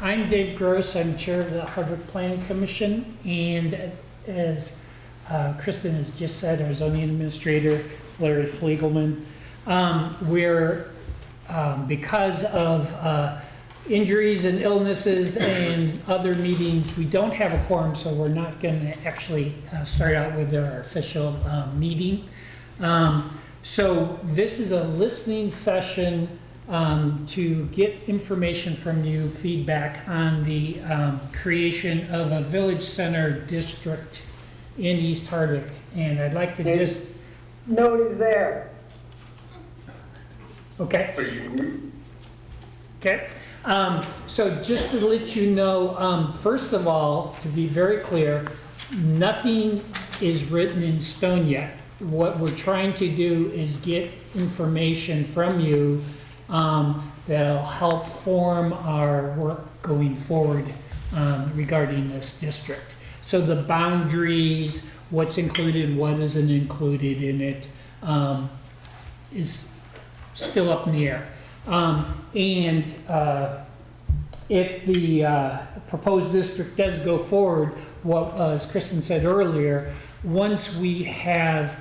I'm Dave Gross. I'm chair of the Hardwick Planning Commission, and as Kristen has just said, our zoning administrator, Larry Fliegelman, we're because of injuries and illnesses and other meetings, we don't have a quorum, so we're not going to actually start out with our official meeting. So this is a listening session to get information from you, feedback on the creation of a village center district in East Hardwick. And I'd like to just... Nobody's there. Okay. Okay. So just to let you know, first of all, to be very clear, nothing is written in stone yet. What we're trying to do is get information from you that'll help form our work going forward regarding this district. So the boundaries, what's included, what isn't included in it, is still up in the air. If the proposed district does go forward, what, as Kristen said earlier, once we have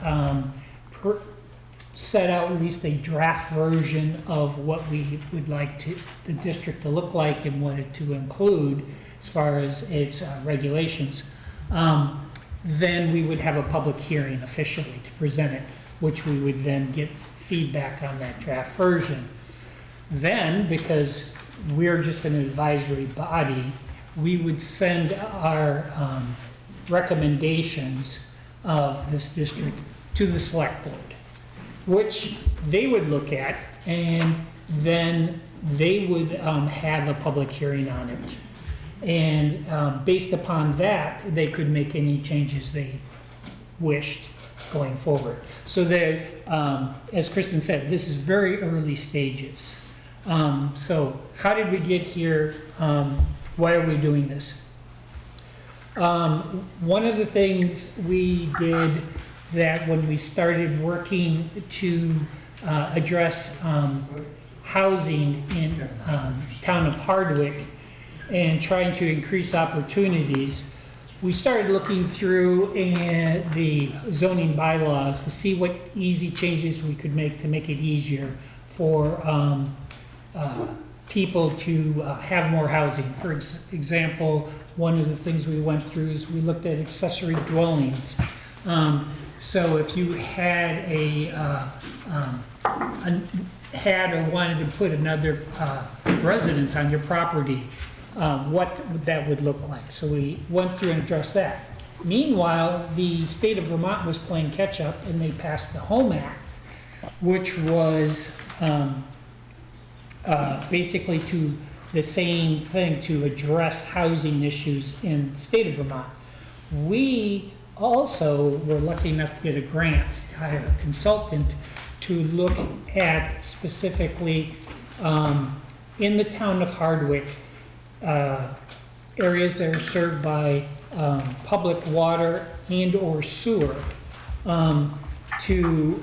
set out at least a draft version of what we would like the district to look like and what it to include as far as its regulations, then we would have a public hearing officially to present it, which we would then get feedback on that draft version. Then, because we're just an advisory body, we would send our recommendations of this district to the select board, which they would look at, and then they would have a public hearing on it. And based upon that, they could make any changes they wished going forward. So they, as Kristen said, this is very early stages. So how did we get here? Why are we doing this? One of the things we did that when we started working to address housing in town of Hardwick and trying to increase opportunities, we started looking through the zoning bylaws to see what easy changes we could make to make it easier for people to have more housing. For example, one of the things we went through is we looked at accessory dwellings. So if you had had or wanted to put another residence on your property, what that would look like. So we went through and addressed that. Meanwhile, the state of Vermont was playing catch up, and they passed the Home Act, which was basically to the same thing, to address housing issues in the state of Vermont. We also were lucky enough to get a grant to hire a consultant to look at specifically in the town of Hardwick, areas that are served by public water and or sewer, to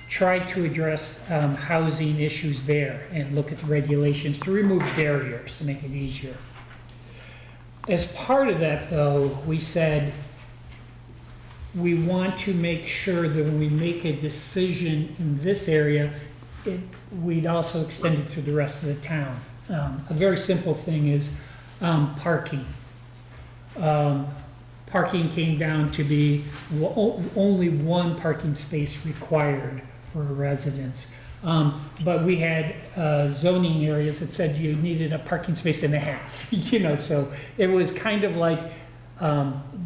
try to address housing issues there and look at the regulations to remove barriers to make it easier. As part of that, though, we said we want to make sure that when we make a decision in this area, we'd also extend it to the rest of the town. A very simple thing is parking. Parking came down to be only one parking space required for a residence. But we had zoning areas that said you needed a parking space and a half, so it was kind of like,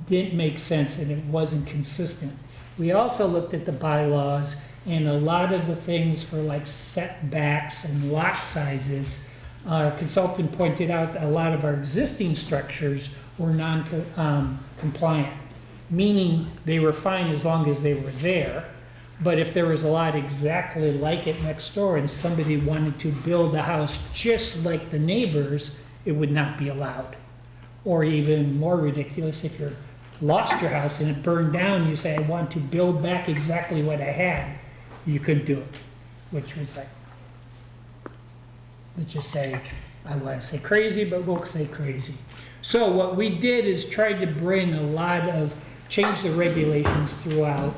didn't make sense and it wasn't consistent. We also looked at the bylaws, and a lot of the things for like setbacks and lot sizes, our consultant pointed out that a lot of our existing structures were non-compliant, meaning they were fine as long as they were there. But if there was a lot exactly like it next door and somebody wanted to build a house just like the neighbors, it would not be allowed. Or even more ridiculous, if you lost your house and it burned down, you say, I want to build back exactly what I had. You couldn't do it, which was like, let's just say, I want to say crazy, but we'll say crazy. So what we did is tried to bring a lot of, change the regulations throughout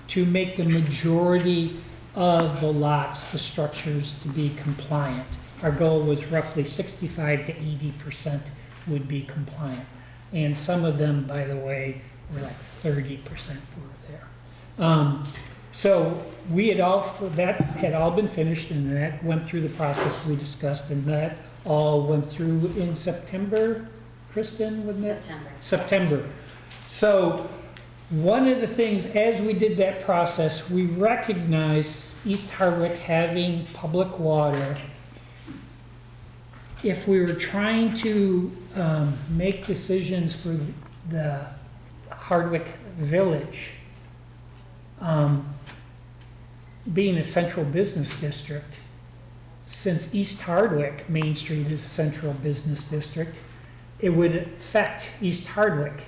to make the majority of the lots, the structures, to be compliant. Our goal was roughly 65 to 80% would be compliant. And some of them, by the way, were like 30% were there. So we had that had all been finished, and that went through the process we discussed, and that all went through in September, Kristen, wasn't it? September. So one of the things, as we did that process, we recognized East Hardwick having public water. If we were trying to make decisions for the Hardwick Village, being a central business district, since East Hardwick, Main Street is a central business district, it would affect East Hardwick.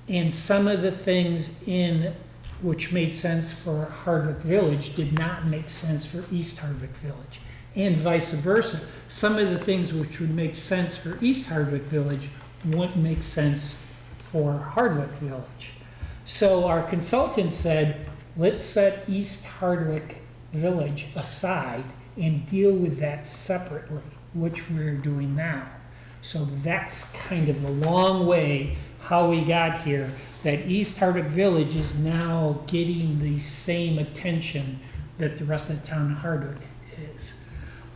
And some of the things in which made sense for Hardwick Village did not make sense for East Hardwick Village, and vice versa. Some of the things which would make sense for East Hardwick Village wouldn't make sense for Hardwick Village. So our consultant said, let's set East Hardwick Village aside and deal with that separately, which we're doing now. So that's kind of a long way how we got here, that East Hardwick Village is now getting the same attention that the rest of the town of Hardwick is.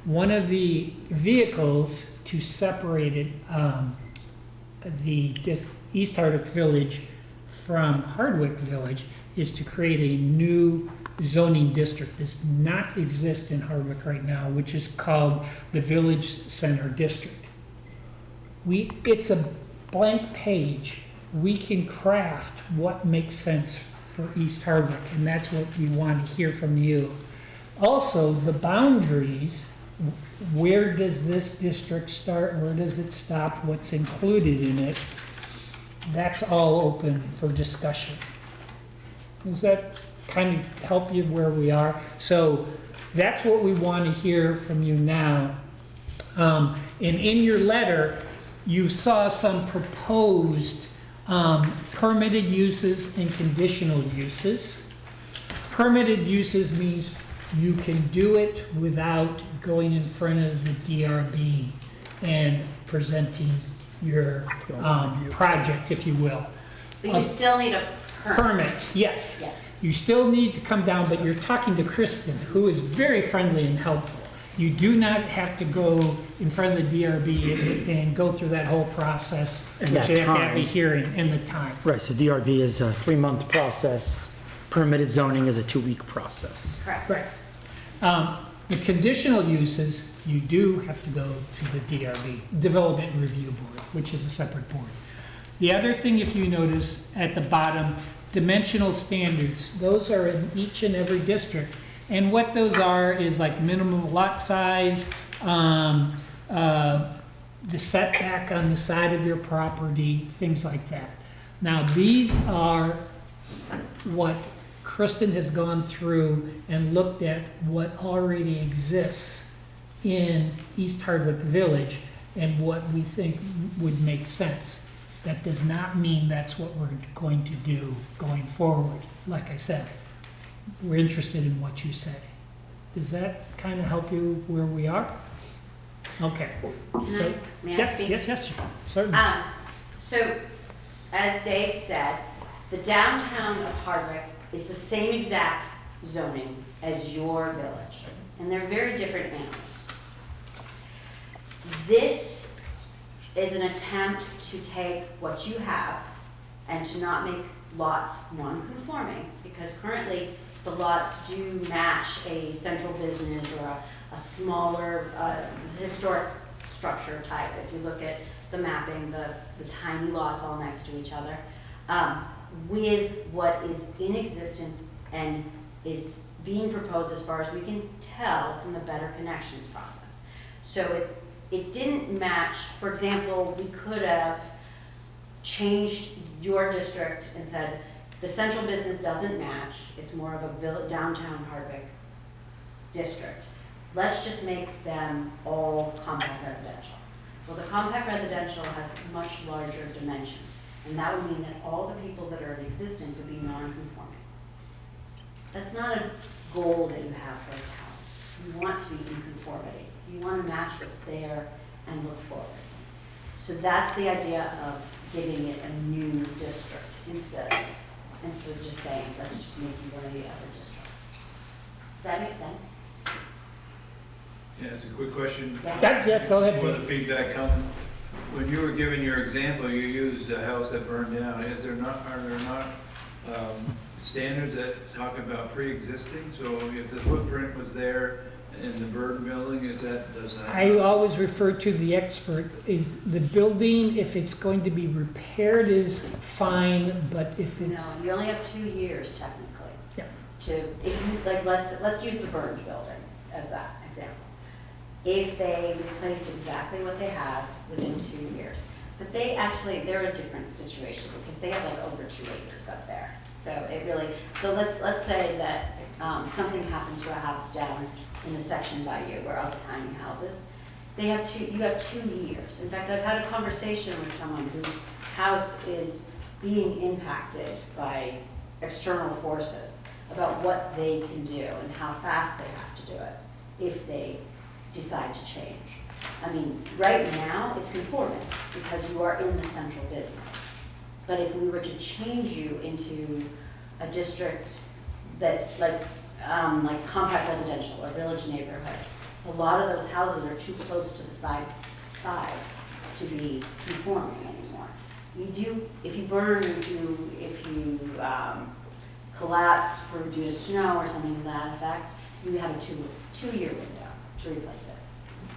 One of the vehicles to separate it, East Hardwick Village from Hardwick Village, is to create a new zoning district that does not exist in Hardwick right now, which is called the Village Center District. It's a blank page. We can craft what makes sense for East Hardwick, and that's what we want to hear from you. Also, the boundaries, where does this district start, where does it stop, what's included in it, that's all open for discussion. Does that kind of help you where we are? So that's what we want to hear from you now. And in your letter, you saw some proposed permitted uses and conditional uses. Permitted uses means you can do it without going in front of the DRB and presenting your project, if you will. But you still need a permit. Yes. Yes. You still need to come down, but you're talking to Kristen, who is very friendly and helpful. You do not have to go in front of the DRB and go through that whole process, And which that you have to have a time. hearing and the time. Right, so DRB is a 3-month process. Permitted zoning is a 2-week process. Correct. Right. The conditional uses, you do have to go to the DRB, Development Review Board, which is a separate board. The other thing, if you notice at the bottom, dimensional standards, those are in each and every district. And what those are is like minimum lot size, the setback on the side of your property, things like that. Now, these are what Kristen has gone through and looked at what already exists in East Hardwick Village and what we think would make sense. That does not mean that's what we're going to do going forward. Like I said, we're interested in what you say. Does that kind of help you where we are? Okay. May I Yes, speak? yes, certainly. So, as Dave said, the downtown of Hardwick is the same exact zoning as your village, and they're very different animals. This is an attempt to take what you have and to not make lots non-conforming, because currently the lots do match a central business or a smaller historic structure type. If you look at the mapping, the tiny lots all next to each other, with what is in existence and is being proposed as far as we can tell from the Better Connections process. So it didn't match. For example, we could have changed your district and said, the central business doesn't match, it's more of a downtown Hardwick district. let's just make them all compact residential. Well, the compact residential has much larger dimensions, and that would mean that all the people that are in existence would be non-conforming. That's not a goal that you have for a town. You want to be in conformity. You want to match what's there and look forward. So that's the idea of giving it a new district instead of just saying, let's just make you one of the other districts. Does that make sense? Yeah, it's a quick question. Yeah, go ahead. Before the feedback comes, when you were giving your example, you used a house that burned down. Are there not standards that talk about pre-existing? So if the footprint was there in the burn building, does that? I always refer to the expert, is the building, if it's going to be repaired is fine, but if No, it's, you only have 2 years technically. Yeah. If you, like, let's use the burned building as that example. If they replaced exactly what they have within 2 years. But they're a different situation because they have like over 2 acres up there. So let's say that something happened to a house down in the section by you where all the tiny houses. You have 2 years. In fact, I've had a conversation with someone whose house is being impacted by external forces about what they can do and how fast they have to do it if they decide to change. I mean, right now, it's conforming because you are in the central business. But if we were to change you into a district that, like compact residential or village neighborhood, a lot of those houses are too close to the sides to be conforming anymore. If you burn, if you collapse due to snow or something to that effect, you have a two-year window to replace it.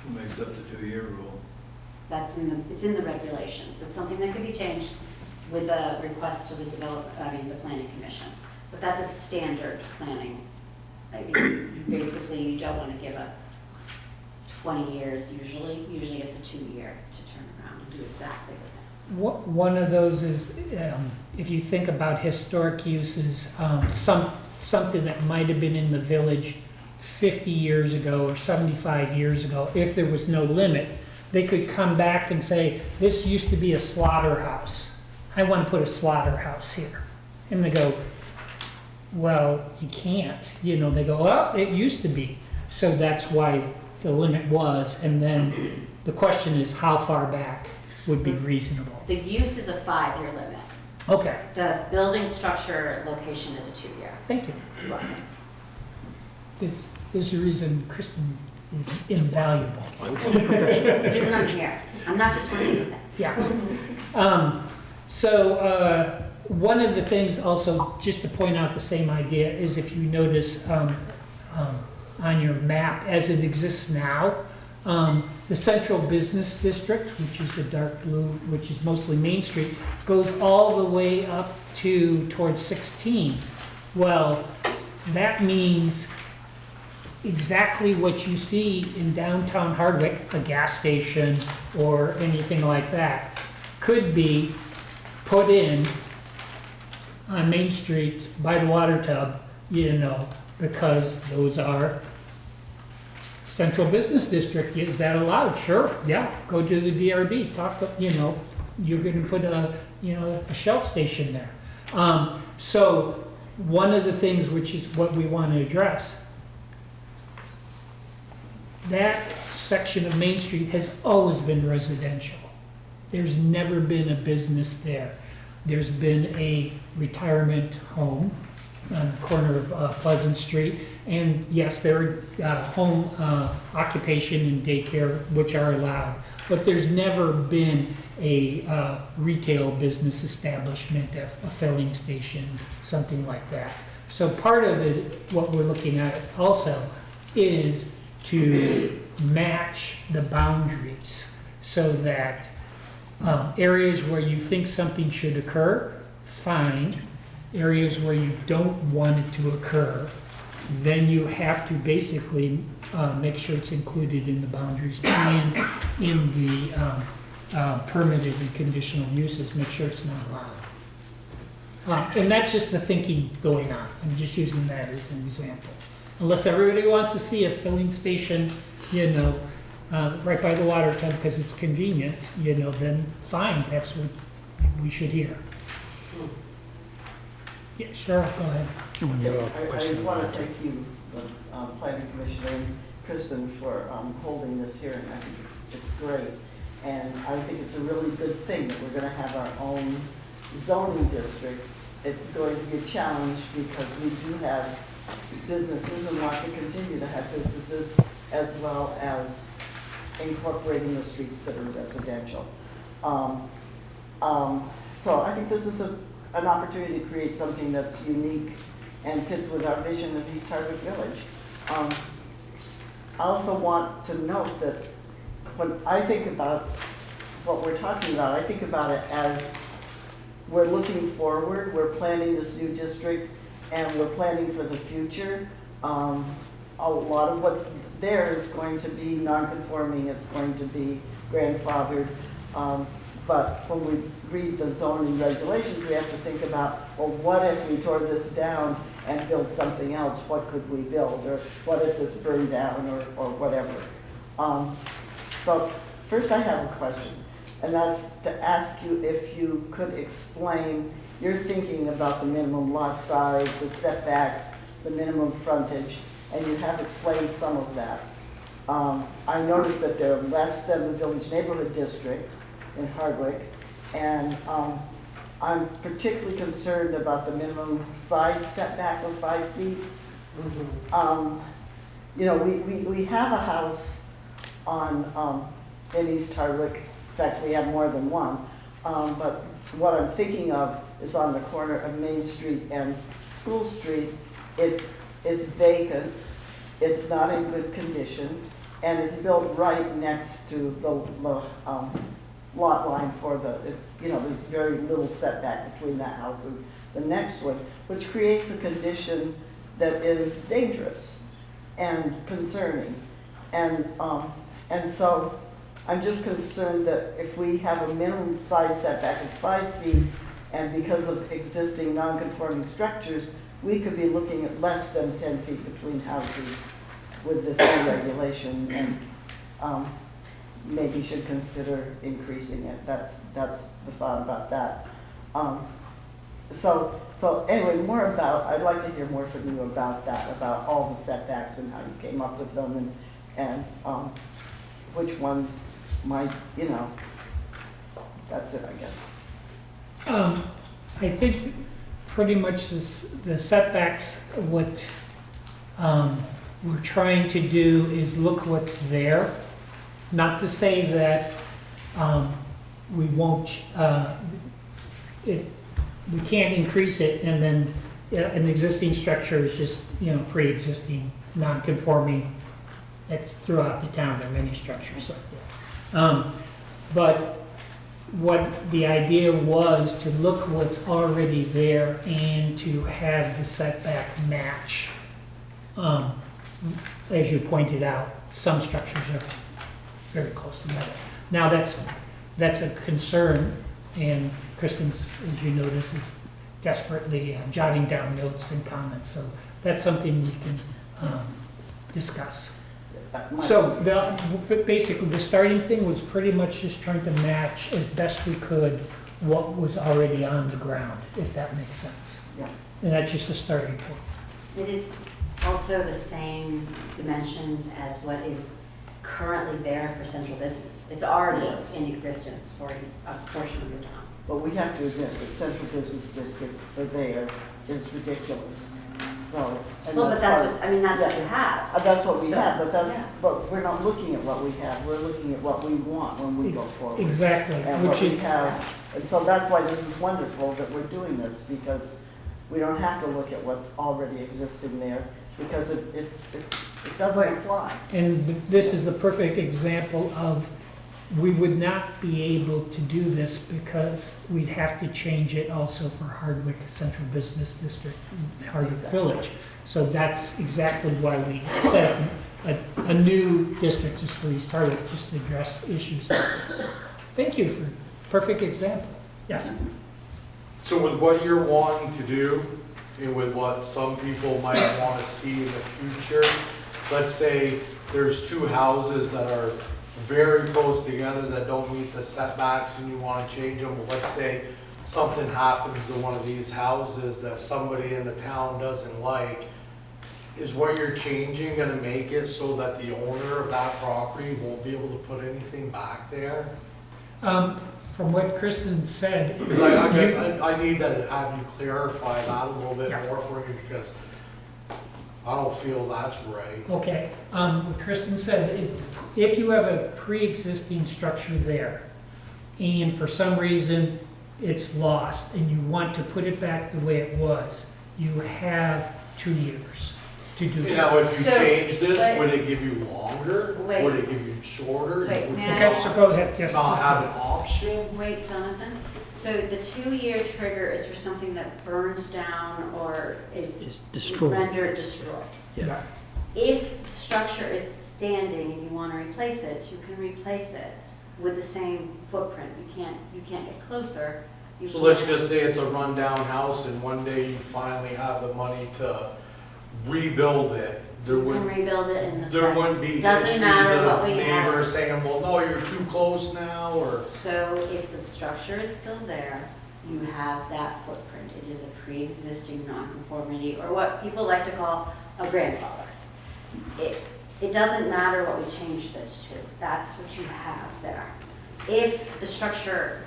Who makes up the 2-year rule? It's in the regulations. It's something that could be changed with a request to the planning commission. But that's a standard planning. I mean, basically, you don't want to give a 20 years usually. Usually it's a 2-year to turn around and do exactly the same. one of those is, if you think about historic uses, something that might have been in the village 50 years ago or 75 years ago, if there was no limit, they could come back and say, this used to be a slaughterhouse. I want to put a slaughterhouse here. And they go, well, you can't. They go, oh, it used to be. So that's why the limit was. And then the question is, how far back would be reasonable? The use is a 5-year limit. Okay, The building structure location is a 2-year. thank you. There's a reason Kristen is invaluable. There's none here. I'm not just working with that. Yeah. So one of the things also, just to point out the same idea, is if you notice on your map as it exists now, the central business district, which is the dark blue, which is mostly Main Street, goes all the way up towards 16. Well, that means exactly what you see in downtown Hardwick, a gas station or anything like that, could be put in on Main Street by the water tub, because those are central business district. Is that allowed? Sure, yeah, go to the DRB, talk, you're gonna put a shelf station there. So one of the things, which is what we want to address, that section of Main Street has always been residential. There's never been a business there. There's been a retirement home on the corner of Pleasant Street. And yes, there are home occupation and daycare, which are allowed. But there's never been a retail business establishment, a filling station, something like that. So part of it, what we're looking at also, is to match the boundaries so that areas where you think something should occur, fine. Areas where you don't want it to occur, then you have to basically make sure it's included in the boundaries and in the permitted and conditional uses, make sure it's not allowed. And that's just the thinking going on. I'm just using that as an example. Unless everybody wants to see a filling station, right by the water tub because it's convenient, then fine, that's what we should hear. Yeah, sure, go ahead. I want to thank you, the planning commissioner and Kristen, for holding this hearing. I think it's great. And I think it's a really good thing that we're going to have our own zoning district. It's going to be a challenge because we do have businesses and want to continue to have businesses, as well as incorporating the streets that are residential. So I think this is an opportunity to create something that's unique and fits with our vision of East Hardwick Village. I also want to note that when I think about what we're talking about, I think about it as we're looking forward, we're planning this new district, and we're planning for the future. A lot of what's there is going to be non-conforming, it's going to be grandfathered, but when we read the zoning regulations, we have to think about, well, what if we tore this down and built something else? What could we build? Or what if this burned down, or whatever? So first I have a question, and that's to ask you if you could explain your thinking about the minimum lot size, the setbacks, the minimum frontage, and you have explained some of that. I noticed that they're less than the Village Neighborhood District in Hardwick, and I'm particularly concerned about the minimum side setback of 5 feet. We have a house on in East Hardwick. In fact, we have more than one. But what I'm thinking of is on the corner of Main Street and School Street. It's vacant. It's not in good condition, and it's built right next to the lot line for there's very little setback between that house and the next one, which creates a condition that is dangerous and concerning. And so I'm just concerned that if we have a minimum side setback of 5 feet, and because of existing non-conforming structures, we could be looking at less than 10 feet between houses with this new regulation, and maybe should consider increasing it. That's the thought about that. So anyway, I'd like to hear more from you about that, about all the setbacks and how you came up with them, and which ones might, that's it, I guess. I think pretty much the setbacks, what we're trying to do is look what's there. Not to say that we won't, we can't increase it and then an existing structure is just, pre-existing, non-conforming. That's throughout the town, there are many structures like that. But what the idea was to look what's already there and to have the setback match. As you pointed out, some structures are very close together. Now that's a concern, and Kristen's, as you notice, is desperately jotting down notes and comments. So that's something we can discuss. So basically, the starting thing was pretty much just trying to match as best we could what was already on the ground, if that makes sense. Yeah. And that's just a starting point. It is also the same dimensions as what is currently there for central business. It's already in existence for a portion of the town. But we have to admit that Central Business District for there is ridiculous. So. Well, but that's what you have. That's what we have, yeah. but we're not looking at what we have. We're looking at what we want when we go forward. Exactly. And what we have. And so that's why this is wonderful that we're doing this, because we don't have to look at what's already existing there, because it doesn't apply. And this is the perfect example of, we would not be able to do this because we'd have to change it also for Hardwick Central Business District, Hardwick Village. So that's exactly why we set up a new district just for East Hardwick, just to address issues like this. Thank you for perfect example. Yes. So with what you're wanting to do, and with what some people might want to see in the future. Let's say there's two houses that are very close together that don't meet the setbacks and you want to change them. Let's say something happens to one of these houses that somebody in the town doesn't like. Is what you're changing gonna make it so that the owner of that property won't be able to put anything back there? From what Kristen said. Because I guess I need to have you clarify that a little bit Yeah. more for me, because I don't feel that's right. Okay, what Kristen said, if you have a pre-existing structure there, and for some reason it's lost, and you want to put it back the way it was, you have 2 years to do so. Now, if you So, change this, but- would it give you longer? Wait. Would it give you shorter? Wait, Would may you I- Okay, so go ahead, yes. not have an option? Wait, Jonathan, so the 2-year trigger is for something that burns down or Is is destroyed. rendered destroyed. Yeah. If the structure is standing and you want to replace it, you can replace it with the same footprint. You can't get closer. You So let's can't- just say it's a rundown house and one day you finally have the money to rebuild it. There You can wouldn't, rebuild it in the there same. wouldn't be Doesn't issues matter what of we have. neighbors saying, well, no, you're too close now, or, So if the structure is still there, you have that footprint. It is a pre-existing nonconformity, or what people like to call a grandfather. It doesn't matter what we change this to. That's what you have there. If the structure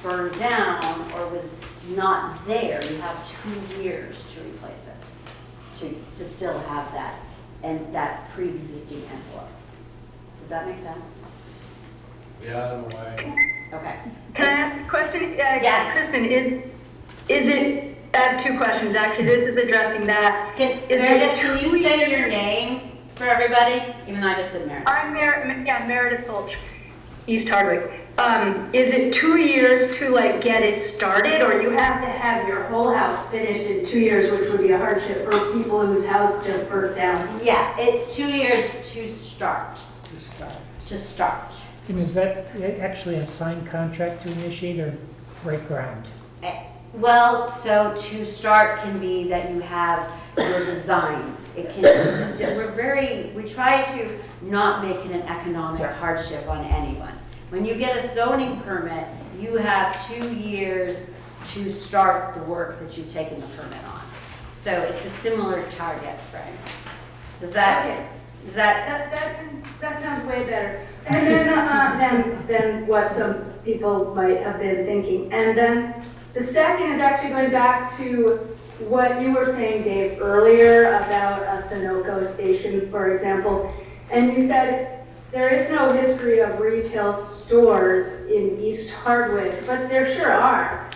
burned down or was not there, you have 2 years to replace it, to still have that, and that pre-existing envelope. Does that make sense? yeah, in a way. Okay. Can I ask a question? Yes. Kristen, is it, I have 2 questions, actually, this is addressing that. Is it Meredith, can you 2 say your years? name for everybody? Even though I just said Meredith. I'm Meredith Fulch, East Hardwick. Is it 2 years to like get it started, or you have to have your whole house finished in 2 years, which would be a hardship for people whose house just burnt down? Yeah, it's 2 years to start. To start. And is that actually a signed contract to initiate or break ground? Well, so to start can be that you have your designs. It can, we try to not make it an economic hardship on anyone. When you get a zoning permit, you have 2 years to start the work that you've taken the permit on. So it's a similar target frame. Does that, Okay. is that, That sounds way better. And then, than what some people might have been thinking. And then the second is actually going back to what you were saying, Dave, earlier about a Sunoco station, for example. And you said there is no history of retail stores in East Hardwick, but there sure are.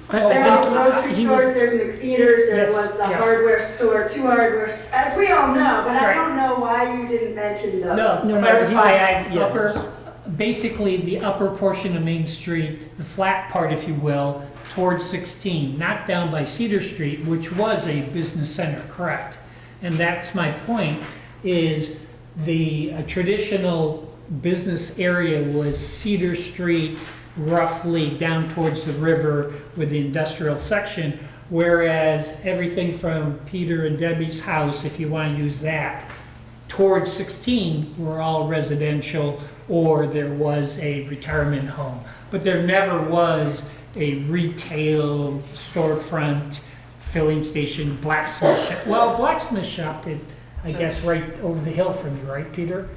There are grocery stores, there's McFeeters, there Yes, was the yes. hardware store, 2 hardware, as we all know, but I Right. don't know why you didn't mention those. No, No, clarify, yeah, basically the upper portion of Main Street, the flat part, if you will, towards 16, not down by Cedar Street, which was a business center, correct? And that's my point, is the traditional business area was Cedar Street, roughly down towards the river with the industrial section, whereas everything from Peter and Debbie's house, if you want to use that, towards 16 were all residential, or there was a retirement home. But there never was a retail storefront, filling station, blacksmith shop. Well, blacksmith shop, I guess, right over the hill from you, right, Peter?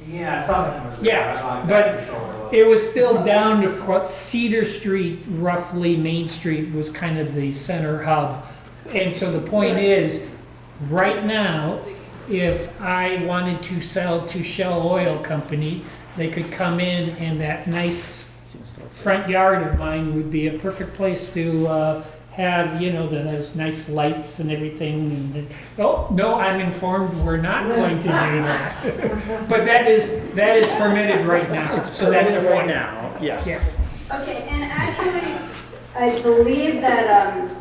Yeah, something was. Yeah, but it was still down to Cedar Street, roughly Main Street was kind of the center hub. And so the point is, right now, if I wanted to sell to Shell Oil Company, they could come in and that nice front yard of mine would be a perfect place to have, you know, those nice lights and everything. And, oh, no, I'm informed we're not going to do that. But that is permitted right now. It's So that's a permitted right point. now, yes. Yeah. Okay, and actually, I believe that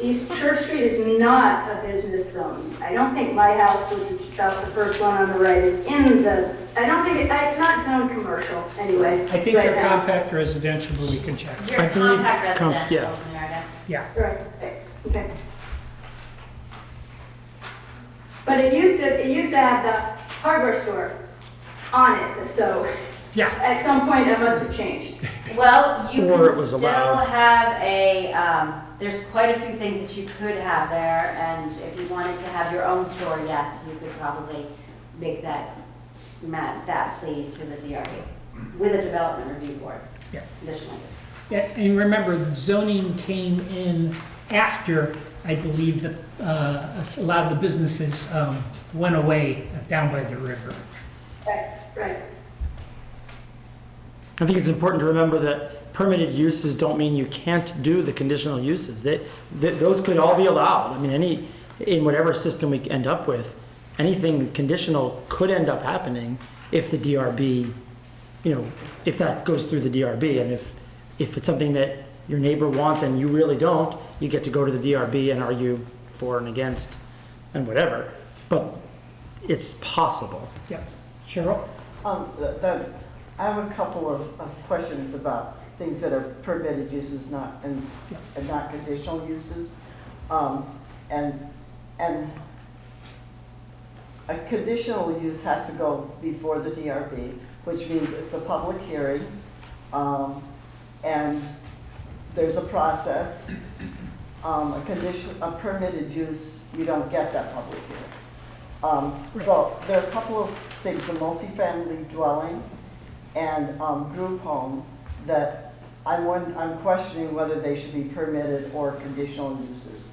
East Church Street is not a business zone. I don't think my house, which is about the first one on the right, is in the, I don't think, it's not zoned commercial anyway. I think right they're now. compact residential, but we can check. you're I believe compact com- residential, yeah. Meredith? Yeah. Right, okay. But it used to have the hardware store on it, so Yeah, at some point that must have changed. Well, you Or it can was still allowed. have there's quite a few things that you could have there, and if you wanted to have your own store, yes, you could probably make that plea to the DRB with a development review board. Yeah. Conditional use. yeah, and remember, the zoning came in after, I believe, that a lot of the businesses went away down by the river. Right. I think it's important to remember that permitted uses don't mean you can't do the conditional uses. Those could all be allowed. I mean, in whatever system we end up with, anything conditional could end up happening if the DRB, if that goes through the DRB, and if it's something that your neighbor wants and you really don't, you get to go to the DRB and argue for and against and whatever. But it's possible. Yeah. Cheryl? I have a couple of questions about things that are permitted uses, and not conditional uses. And a conditional use has to go before the DRB, which means it's a public hearing, and there's a process. A permitted use, you don't get that public hearing. So there are a couple of things, the multifamily dwelling and group home, that I'm questioning whether they should be permitted or conditional uses.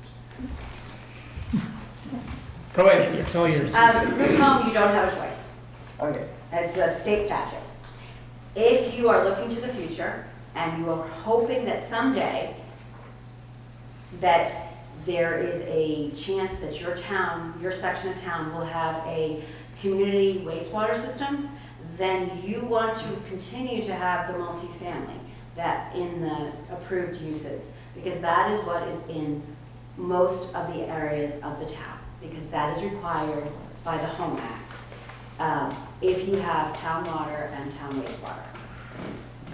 Go ahead, it's all yours. Group home, you don't have a choice. Okay. It's a state statute. If you are looking to the future and you are hoping that someday that there is a chance that your town, your section of town will have a community wastewater system, then you want to continue to have the multifamily that in the approved uses, because that is what is in most of the areas of the town, because that is required by the Home Act. If you have town water and town wastewater.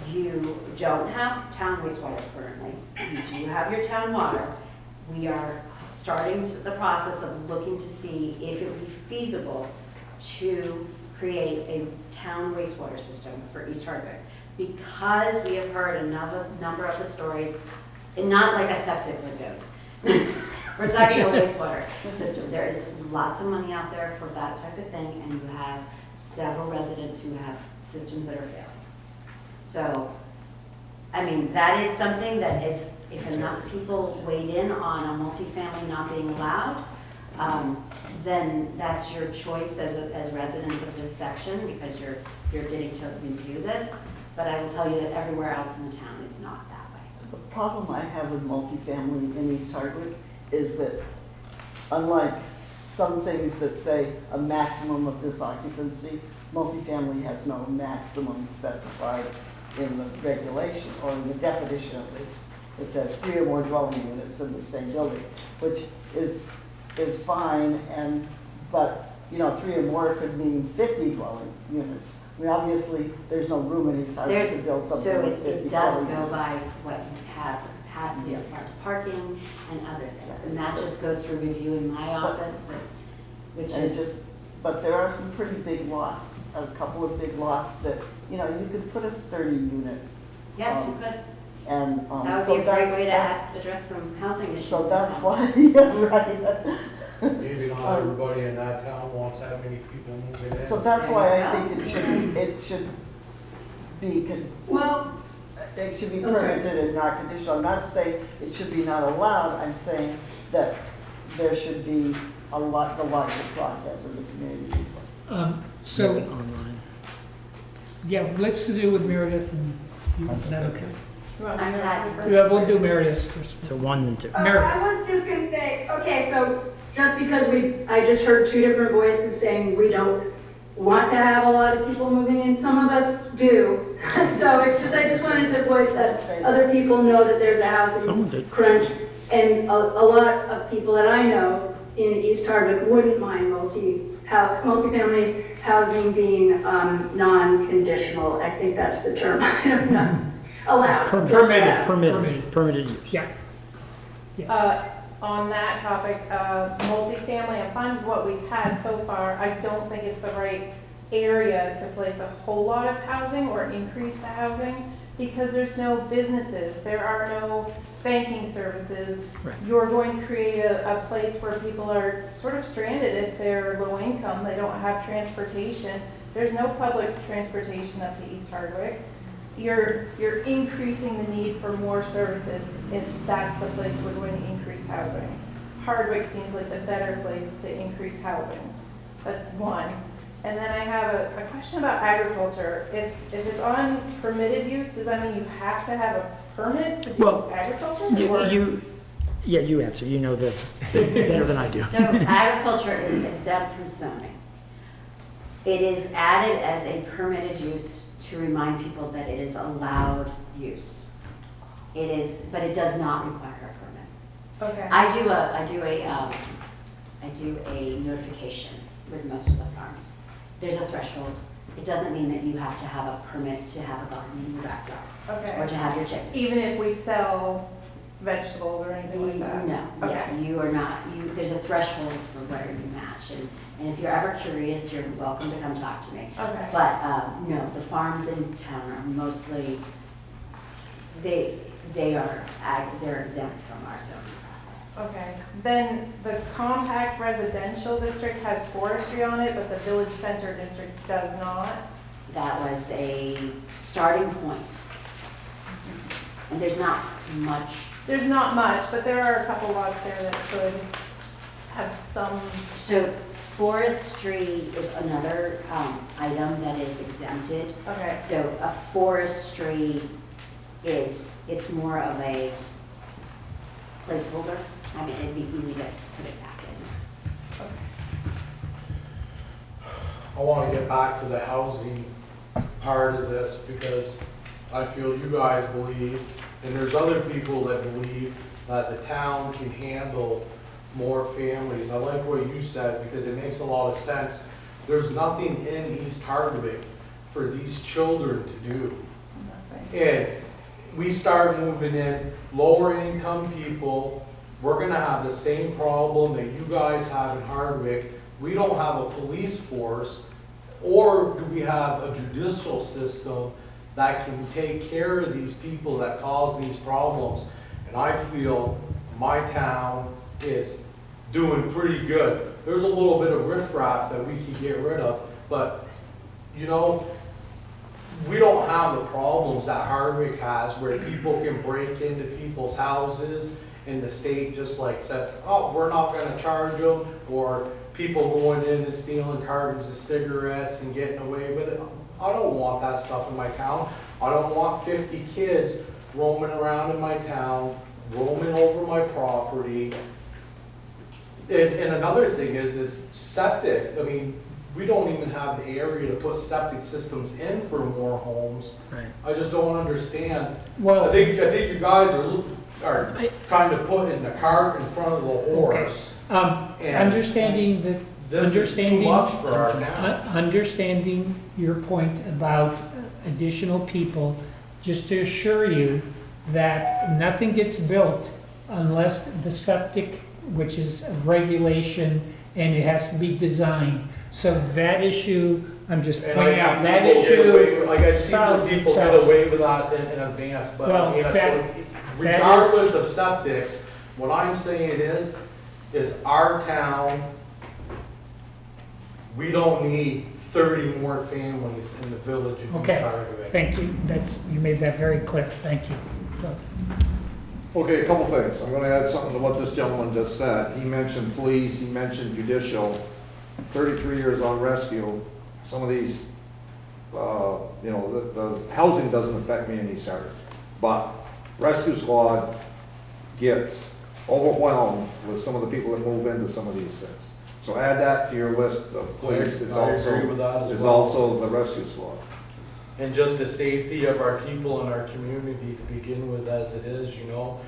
You don't have town wastewater currently. You do have your town water. We are starting the process of looking to see if it would be feasible to create a town wastewater system for East Hardwick. Because we have heard a number of the stories, and not like a septic lagoon. We're talking a wastewater system. There is lots of money out there for that type of thing, and you have several residents who have systems that are failing. So, I mean, that is something that if enough people weighed in on a multifamily not being allowed, then that's your choice as residents of this section, because you're getting to review this. But I will tell you that everywhere else in the town it's not that way. The problem I have with multifamily in East Hardwick is that, unlike some things that say a maximum of this occupancy, multifamily has no maximum specified in the regulation, or in the definition at least. It says 3 or more dwelling units in the same building, which is fine, but 3 or more could mean 50 dwelling units. I mean, obviously, there's no room in East Hardwick to build something So like 50 it does dwelling go units. by what you have capacity as far as parking and other things. And that just goes through review in my office, which And is, but there are some pretty big lots, a couple of big lots that, you could put a 30 unit. yes, you could. And, That so would be a great that's, way to that's, address some housing issues. so in that's town. why, yeah, right. Maybe not everybody in that town wants that many people moving in. So that's why I think it should be, Well, it should be Oh, sorry. permitted and not conditional. I'm not saying it should be not allowed, I'm saying that there should be the logical process of the community. So, Online. yeah, let's do with Meredith, and is that okay? I'm glad. Yeah, we'll do Meredith first. So 1 and 2. I was just gonna say, okay, so just because I just heard 2 different voices saying we don't want to have a lot of people moving in, some of us do. So I just wanted to voice that other people know that there's a Someone housing did. crunch. And a lot of people that I know in East Hardwick wouldn't mind multifamily housing being non-conditional. I think that's the term, I don't know. Allowed. Permitted. Permitted use. Yeah. on that topic of multifamily, I'm fine with what we've had so far. I don't think it's the right area to place a whole lot of housing or increase the housing because there's no businesses, there are no banking services. Right. You're going to create a place where people are sort of stranded if they're low income, they don't have transportation. There's no public transportation up to East Hardwick. You're increasing the need for more services if that's the place we're going to increase housing. Hardwick seems like the better place to increase housing. That's one. And then I have a question about agriculture. If it's on permitted use, does that mean you have to have a permit to do Well, agriculture? Or- you answer, you know the better than I do. So agriculture is exempt from zoning. It is added as a permitted use to remind people that it is allowed use. It is, but it does not require a permit. Okay. I do a notification with most of the farms. There's a threshold. It doesn't mean that you have to have a permit to have a garden in your backyard or Okay. to have your chickens. Even if we sell vegetables or anything like that? No, yeah, Okay. you are not, there's a threshold for where you match. And if you're ever curious, you're welcome to come talk to me. Okay. But, no, the farms in town are mostly, they're exempt from our zoning process. Okay, then the compact residential district has forestry on it, but the village center district does not. That was a starting point. And there's not much, There's not much, but there are a couple lots there that could have some, so forestry is another item that is exempted. okay, So a forestry it's more of a placeholder. I mean, it'd be easy to put it back in. I want to get back to the housing part of this because I feel you guys believe, and there's other people that believe that the town can handle more families. I like what you said because it makes a lot of sense. There's nothing in East Hardwick for these children to do. nothing. And we start moving in lower income people, we're gonna have the same problem that you guys have in Hardwick. We don't have a police force, or do we have a judicial system that can take care of these people that cause these problems? And I feel my town is doing pretty good. There's a little bit of riffraff that we can get rid of, but, you know, we don't have the problems that Hardwick has where people can break into people's houses and the state just like said, oh, we're not gonna charge them, or people going in and stealing cartons of cigarettes and getting away with it. I don't want that stuff in my town. I don't want 50 kids roaming around in my town, roaming over my property. And another thing is septic. I mean, we don't even have the area to put septic systems in for more homes. Right. I just don't understand. Well, I think you guys are trying to put in the cart in front of the horse. And understanding that, This is too much for our town. understanding your point about additional people, just to assure you that nothing gets built unless the septic, which is a regulation, and it has to be designed. So that issue, I'm just And I pointing out, see that people get away issue with- like I see solves people get itself. away with that in advance, but Well, I mean, that regardless of septics, what I'm saying is our town, we don't need 30 more families in the village of East Okay, Hardwick. thank you, you made that very clear, thank you. Okay, a couple things. I'm gonna add something to what this gentleman just said. He mentioned police, he mentioned judicial. 33 years on rescue, some of these, the housing doesn't affect me in East Hardwick. But rescue squad gets overwhelmed with some of the people that move into some of these things. So add that to your list of police is I agree with that as well. also the rescue squad. And just the safety of our people and our community to begin with as it is, you know.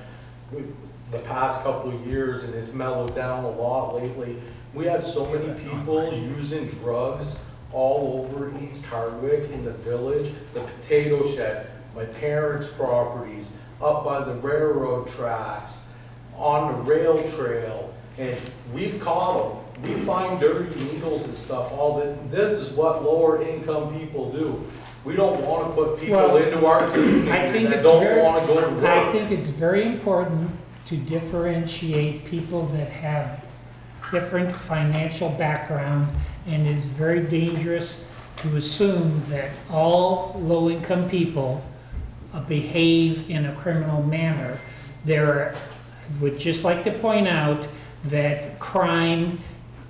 The past couple of years, and it's mellowed down a lot lately, we had so many people using drugs all over East Hardwick in the village, the potato shed, my parents' properties, up by the railroad tracks. on the rail trail, and we've caught them. We find dirty needles and stuff, all that. This is what lower income people do. We don't want to put people Well, into our I community think that it's don't very- want to go to work. I think it's very important to differentiate people that have different financial background, and it's very dangerous to assume that all low-income people behave in a criminal manner. Would just like to point out that crime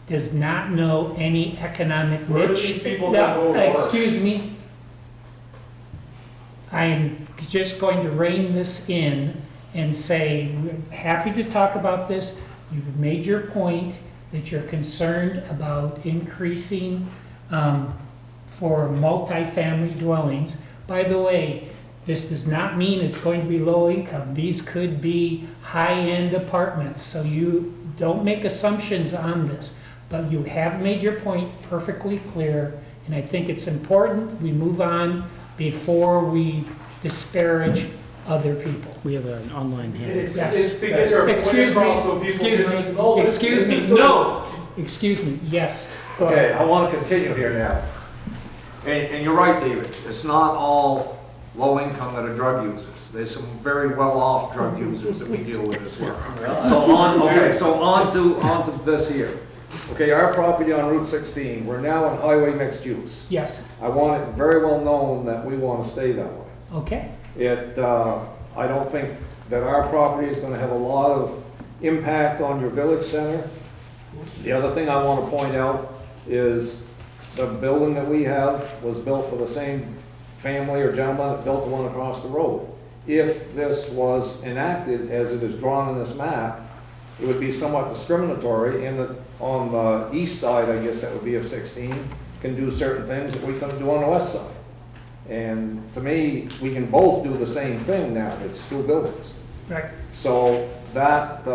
does not know any economic Where do niche. these people No, go to work? excuse me. I'm just going to rein this in and say, we're happy to talk about this. You've made your point that you're concerned about increasing for multifamily dwellings. By the way, this does not mean it's going to be low income. These could be high-end apartments, so you don't make assumptions on this. But you have made your point perfectly clear, and I think it's important we move on before we disparage other people. We have an online hand. It's, Yes. it's to get your point Excuse me, across so people excuse can me, know this- excuse this me, is sort of- no, excuse me, yes. Go Okay, ahead. I want to continue here now. And you're right, David, it's not all low income that are drug users. There's some very well-off drug users that we deal with as well. So on to this here. Okay, our property on Route 16, we're now in highway mixed use. Yes, I want it very well known that we want to stay that way. okay, I don't think that our property is gonna have a lot of impact on your village center. The other thing I wanna point out is the building that we have was built for the same family or gentleman that built the one across the road. If this was enacted as it is drawn in this map, it would be somewhat discriminatory in that on the east side, I guess that would be of 16, can do certain things that we couldn't do on the west side. And to me, we can both do the same thing now, it's two buildings. right. So that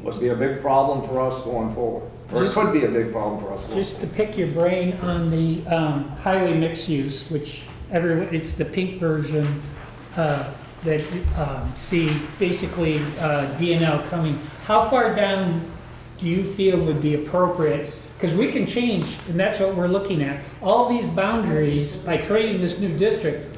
would be a big problem for us going forward, or it Just- could be a big problem for us going Just forward. to pick your brain on the highway mixed use, which it's the pink version that see basically DNL coming. How far down do you feel would be appropriate? Because we can change, and that's what we're looking at. All these boundaries, by creating this new district,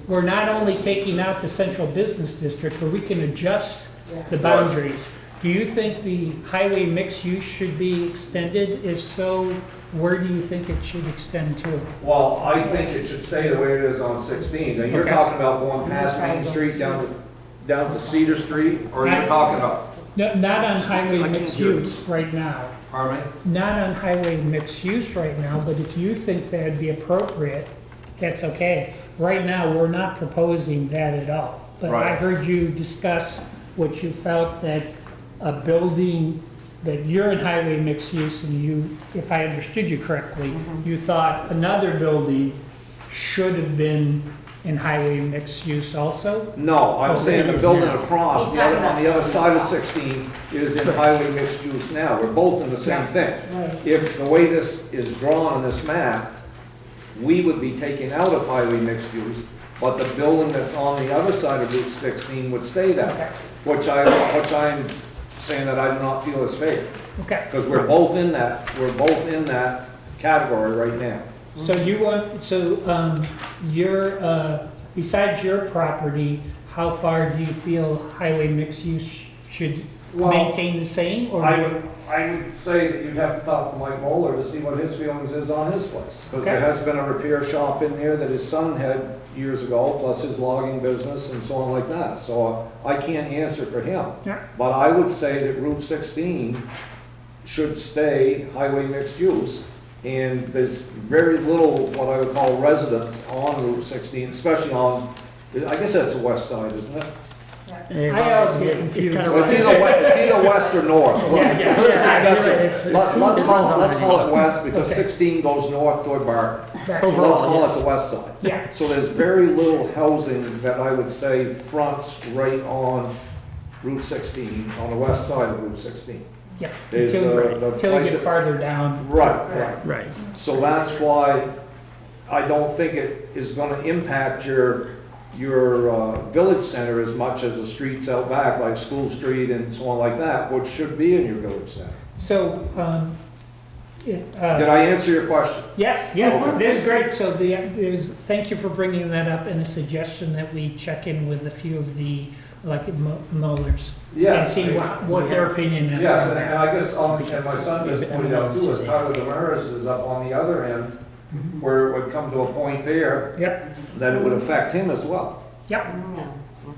we're not only taking out the central business district, but we can adjust the boundaries. Do you think the highway mixed use should be extended? If so, where do you think it should extend to? Well, I think it should stay the way it is on 16. Now, you're Okay. talking about going past Main Street down to Cedar Street, or you're talking about, No, not on highway I can't mixed hear you. use right now. pardon me? Not on highway mixed use right now, but if you think that'd be appropriate, that's okay. Right now, we're not proposing that at all. But I Right. heard you discuss what you felt that a building, that you're in highway mixed use, and you, if I understood you correctly, you thought another building should have been in highway mixed use also? No, I'm Oh, saying it the is building now. across, He's the other, talking on the about other side of 16 is in highway mixed use now. We're both in the same Yeah. thing. If the way this is drawn on this map, we would be taken out of highway mixed use, but the building that's on the other side of Route 16 would stay that way, which I'm saying that I do not feel is fair, Okay, because we're both in that category right now. so you want, besides your property, how far do you feel highway mixed use should Well, maintain the same? Or I would say that you'd have to talk to Mike Bowler to see what his feelings is on his place. Because there Okay. has been a repair shop in there that his son had years ago, plus his logging business and so on like that. So I can't answer for him. Yeah. But I would say that Route 16 should stay highway mixed use. And there's very little, what I would call residents on Route 16, especially on, I guess that's the west side, isn't it? I always get confused. kinda Well, it's either west or north. Yeah, yeah. Let's call it west, because Okay. 16 goes north toward Barton. So let's Overall, call it yes. the west side. Yeah. So there's very little housing that I would say fronts right on Route 16, on the west side of Route 16. Yeah, There's, until the until you place get that- farther down. Right, right. Right. So that's why I don't think it is gonna impact your your village center as much as the streets out back, like School Street and so on like that, which should be in your village center. So, Did I answer your question? yes, yeah, that's great. So thank you for bringing that up, and a suggestion that we check in with a few of the, like, molars. Yeah. And see what their opinion is. Yes, on and that. I guess, and my son just pointed out too, is Tyler Damaris is up on the other end, Mhm. where it would come to a point there, Yep, that it would affect him as well. yep,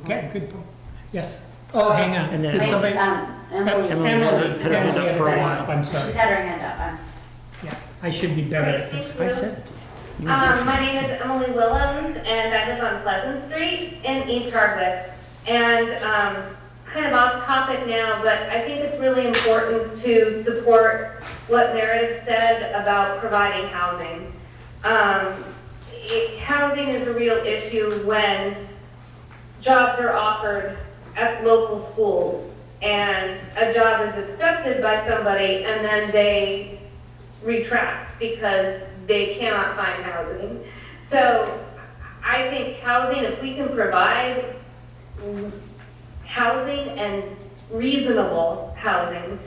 okay, good point. Yes. Oh, hang on. And then- Did somebody? Emily, Emily had her hand up for a had while. I'm she's sorry. had her hand up. Yeah, I should be better at this. I said it. You My name is Emily Willems, and I live on Pleasant Street in East Hardwick. And it's kind of off topic now, but I think it's really important to support what Meredith said about providing housing. Housing is a real issue when jobs are offered at local schools, and a job is accepted by somebody, and then they retract because they cannot find housing. So I think housing, if we can provide housing and reasonable housing,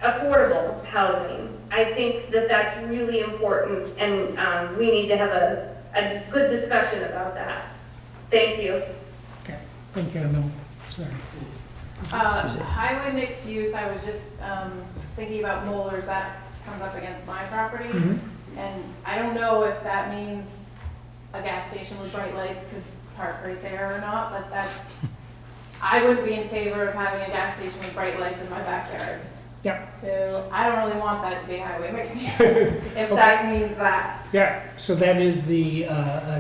affordable housing, I think that that's really important, and we need to have a good discussion about that. Thank you. Okay, thank you, Emil. Sorry. Highway mixed use, I was just thinking about molars, that comes up against my property. Mhm. And I don't know if that means a gas station with bright lights could park right there or not, but that's, I wouldn't be in favor of having a gas station with bright lights in my backyard. Yep. So I don't really want that to be highway mixed use, if that means that. Yeah, so that is the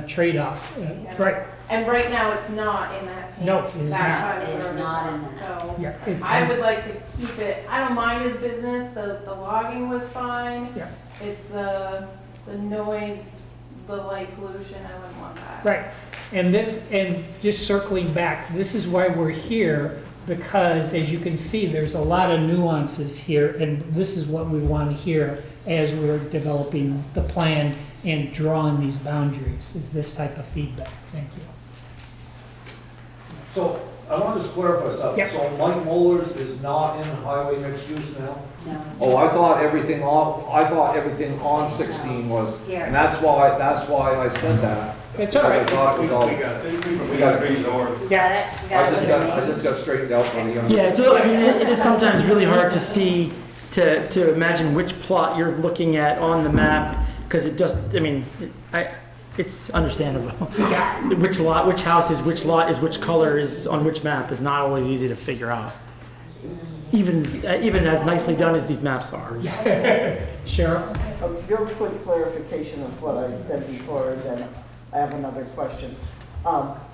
trade-off, right? And right now, it's not in that pink No, it is not. backside of It the is road, not in that. so. Yeah. it- I would like to keep it, I don't mind his business, the logging was fine. Yeah. It's the noise, the light pollution, I wouldn't want that. Right, and just circling back, this is why we're here, because as you can see, there's a lot of nuances here, and this is what we want to hear as we're developing the plan and drawing these boundaries, is this type of feedback. Thank you. So, I want to just clarify something. Yep. So Mike Moller's is not in highway mixed use now? No. Oh, I thought everything on 16 was, Here. and that's why I said that. It's all right. Because I thought it was all, We got it. We got it. You got it? You I got it just with got, your I just got straightened out by the young. Yeah, so I mean, it is sometimes really hard to see, to imagine which plot you're looking at on the map, because it just, I mean, it's understandable. Which lot, which house is which lot is which color is on which map is not always easy to figure out. Even as nicely done as these maps are. Cheryl? A real quick clarification of what I said before, and then I have another question.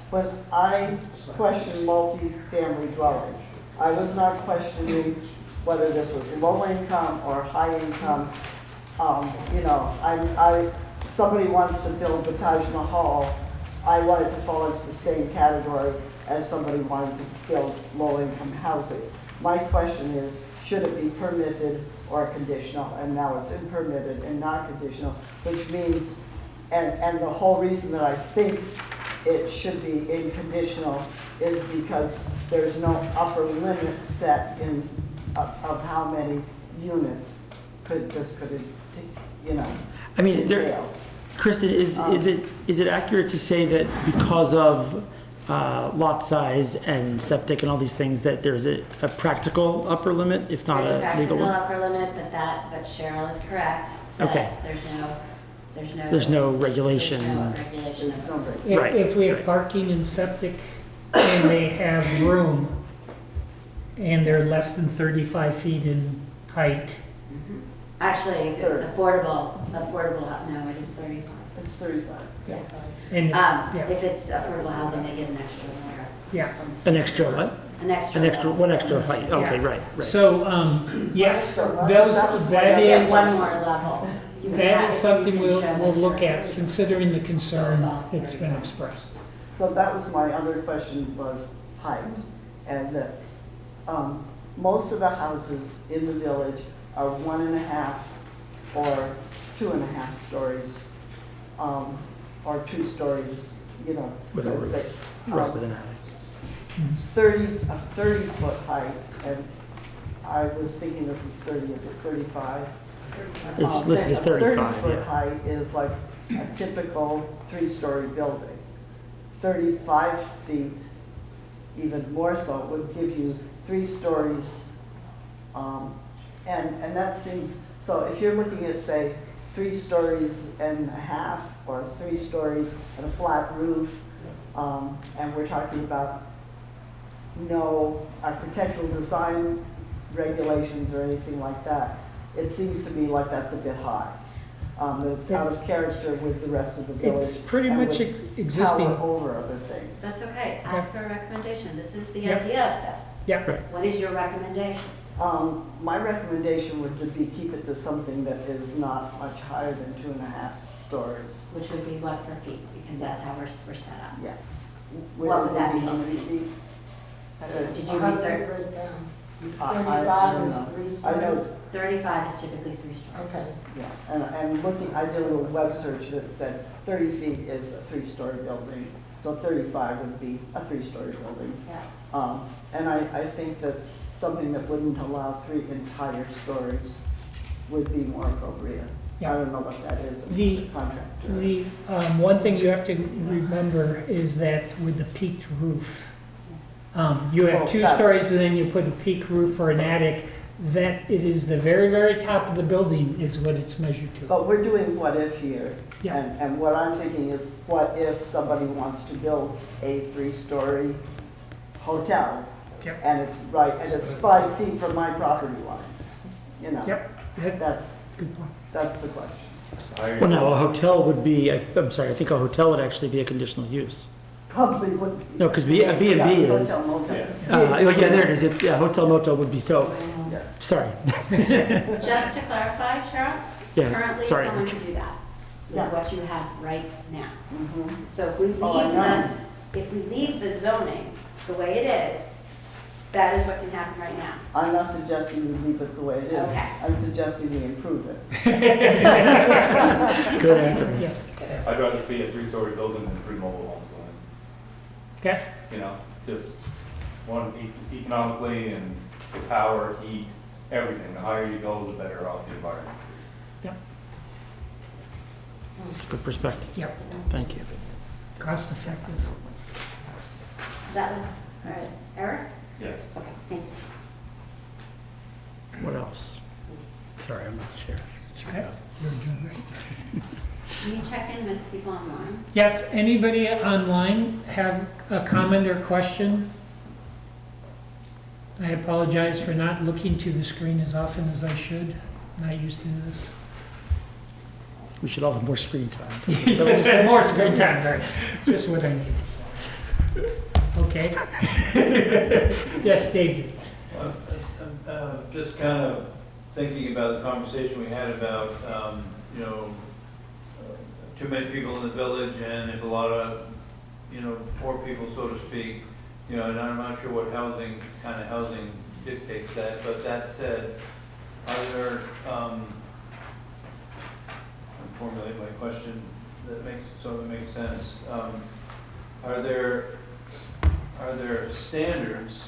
When I questioned multi-family dwelling, I was not questioning whether this was low income or high income. You know, somebody wants to build the Taj Mahal, I wanted to fall into the same category as somebody wanted to build low income housing. My question is, should it be permitted or conditional? And now it's permitted and not conditional, which means, and the whole reason that I think it should be in conditional is because there's no upper limit set in, of how many units could, you know, I mean, entail. Kristen, is it accurate to say that because of lot size and septic and all these things, that there's a practical upper limit, if not There's a legal practical one? upper limit, but Cheryl is correct. that Okay. There's no regulation. There's no regulation. There's no rate. If, if we have parking and septic and they have room and they're less than 35 feet in height, Mhm. Actually, if it's affordable, no, it is 35. It's 35. yeah. And, yeah, If it's affordable housing, they get an extra layer. yeah. from the An state. extra what? An extra. An extra, level one extra from the height, state. okay, Yeah. right. So, yes, that They get is, one more level. You can that have- is something you can we'll, show we'll this look at, for- considering the concern that's been expressed. So that was my other question, was height. And that, most of the houses in the village are 1.5 or 2.5 stories, or 2 stories you know, With a let's say, roof, roof with an attic. 30-foot height, and I was thinking this is 30, is it 35? It's listed as 35, 30-foot yeah. height is like a typical three-story building. 35 feet, even more so, would give you 3 stories. And that seems, so if you're looking at, say, 3 stories and a half, or 3 stories and a flat roof, and we're talking about no architectural design regulations or anything like that, it seems to me like that's a bit high. That it's out of character with the rest of the village. It's pretty and much would existing. tower over other things. That's okay, ask for a recommendation, this is the Yep. idea of this. Yeah, Right. What is your recommendation? My recommendation would be keep it to something that is not much higher than 2.5 stories. Which would be what for feet, because that's how we're set up. Yeah. What would that be? How many feet? Did you research? I 35 don't is know. 3 I know, stories? 35 is typically 3 stories. Okay. yeah, and looking, I did a little web search that said 30 feet is a 3-story building, so 35 would be a 3-story building. Yeah. And I think that something that wouldn't allow 3 entire stories would be more appropriate. I Yeah. don't know what that is, The- it's a contractor. The one thing you have to remember is that with the peaked roof, you Well, have 2 that's- stories and then you put a peak roof or an attic, that it is the very, very top of the building is what it's measured to. But we're doing what if here. Yeah. And what I'm thinking is, what if somebody wants to build a 3-story hotel? Yep. And it's right, and it's 5 feet from my property line, you know? Yep, that- That's, good point. that's the question. Well, no, a hotel would be, I'm sorry, I think a hotel would actually be a conditional use. Probably wouldn't. No, because B&B is, Hotel, motel. oh, yeah, there it is, yeah, hotel motel would be, so, Yeah. sorry, Just to clarify, Cheryl, yes, currently sorry. someone can do that, Yeah. with what you have right now. Mhm. So if we Oh, I leave know. if we leave the zoning the way it is, that is what can happen right now. I'm not suggesting we leave it the way it is. Okay. I'm suggesting we improve it. Good answer. Yes, I'd rather see a 3-story building than 3 mobile homes going okay, in. You know, just one economically and the power, heat, everything. The higher you go, the better off the environment. It's a good perspective, yep, thank you. cost effective. That was, all right, Eric? Yes. Okay, thank you. What else? Sorry, I'm not the chair. That's okay. You're doing great. Can you check in with people online? Yes, anybody online have a comment or question? I apologize for not looking to the screen as often as I should. Not used to this. We should all have more screen time. More screen time, right? Just what I need. Okay. Yes, David. Just kind of thinking about the conversation we had about, you know, too many people in the village and if a lot of, you know, poor people, so to speak, you know, and I'm not sure what kind of housing dictates that, but that said, are there, formulate my question that makes, so it makes sense. Are there standards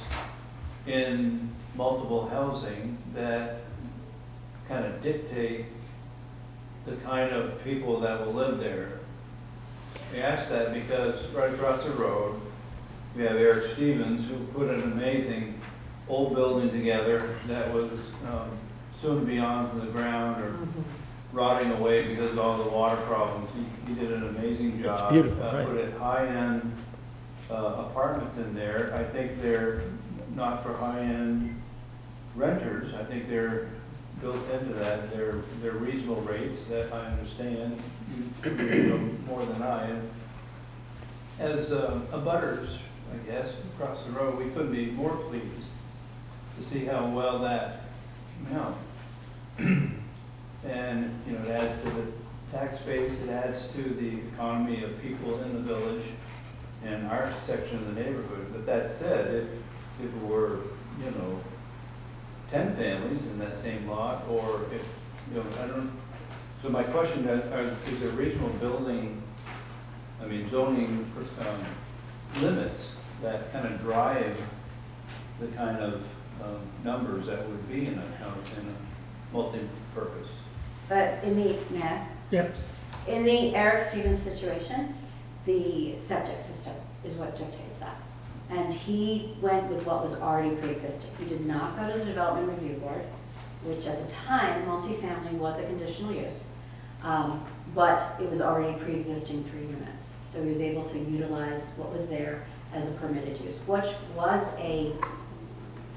in multiple housing that kind of dictate the kind of people that will live there? I ask that because right across the road, we have Eric Stevens, who put an amazing old building together that was soon to be onto the ground or rotting away because of all the water problems. He did an amazing job. It's beautiful, right. Put a high-end apartments in there. I think they're not for high-end renters. I think they're built into that. They're reasonable rates that I understand. You could know more than I. And as a butters, I guess, across the road, we couldn't be more pleased to see how well that came out. And, you know, it adds to the tax base, it adds to the economy of people in the village and our section of the neighborhood. But that said, if it were, you know, 10 families in that same lot, or if, you know, I don't, so my question is there reasonable building I mean, zoning limits that kind of drive the kind of numbers that would be in a house, in a multi-purpose. But in the, Yep. in the Eric Stevens situation, the septic system is what dictates that. And he went with what was already pre-existing. He did not go to the Development Review Board, which at the time, multifamily was a conditional use, but it was already pre-existing 3 units. So he was able to utilize what was there as a permitted use, which was a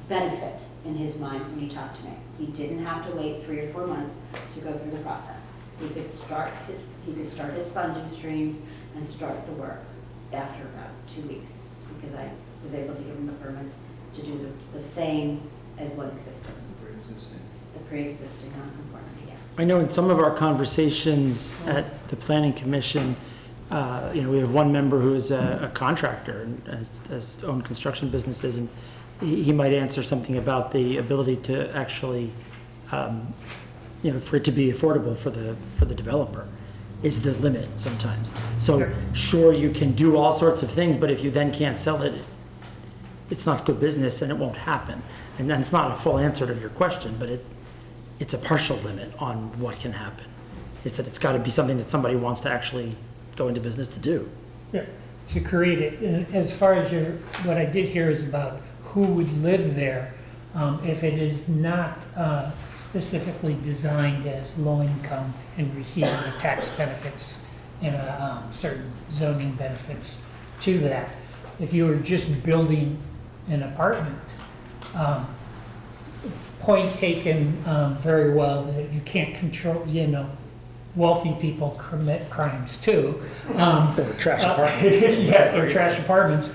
benefit in his mind when he talked to me. He didn't have to wait 3 or 4 months to go through the process. He could start his funding streams and start the work after about 2 weeks, because I was able to give him the permits to do the same as what existed. Pre-existing. The pre-existing non-conformity, yes. I know in some of our conversations at the planning commission, we have one member who is a contractor and has owned construction businesses, and he might answer something about the ability to actually, for it to be affordable for the developer is the limit sometimes. So sure, you can do all sorts of things, but if you then can't sell it, it's not good business and it won't happen. And that's not a full answer to your question, but it's a partial limit on what can happen. It's that it's got to be something that somebody wants to actually go into business to do. Yeah, to create it. And as far as what I did hear is about who would live there. If it is not specifically designed as low income and receiving the tax benefits and certain zoning benefits to that. If you were just building an apartment, point taken very well that you can't control, wealthy people commit crimes too. Or trash apartments. Yes, or trash apartments.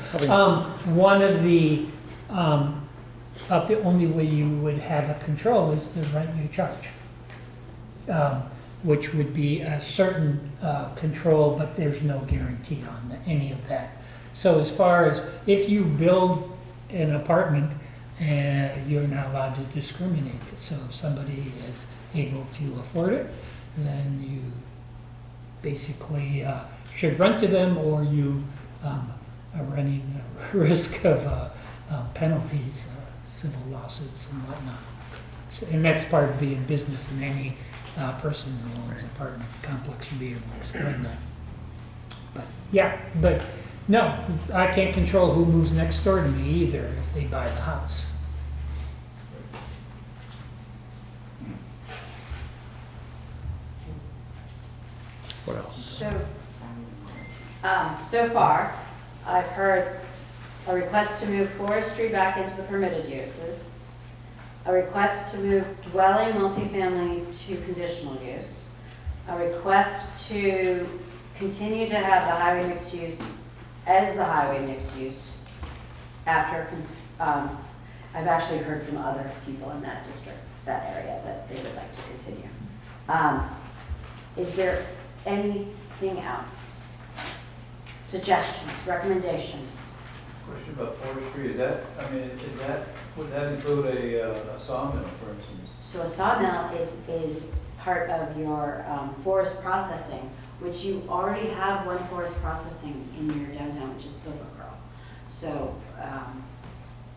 One of the only way you would have a control is the rent you charge, which would be a certain control, but there's no guarantee on any of that. So as far as if you build an apartment, you're not allowed to discriminate. So if somebody is able to afford it, then you basically should rent to them, or you are running a risk of penalties, civil lawsuits and whatnot. And that's part of being business, and any person who owns an apartment complex should be able to explain that. But no, I can't control who moves next door to me either if they buy the house. What else? So far, I've heard a request to move forestry back into the permitted uses, a request to move dwelling multifamily to conditional use, a request to continue to have the highway mixed use as the highway mixed use after, I've actually heard from other people in that district, that area, that they would like to continue. Is there anything else? Suggestions, recommendations? Question about forestry, would that include a sawmill, for instance? So a sawmill is part of your forest processing, which you already have one forest processing in your downtown, which is Silver Girl. So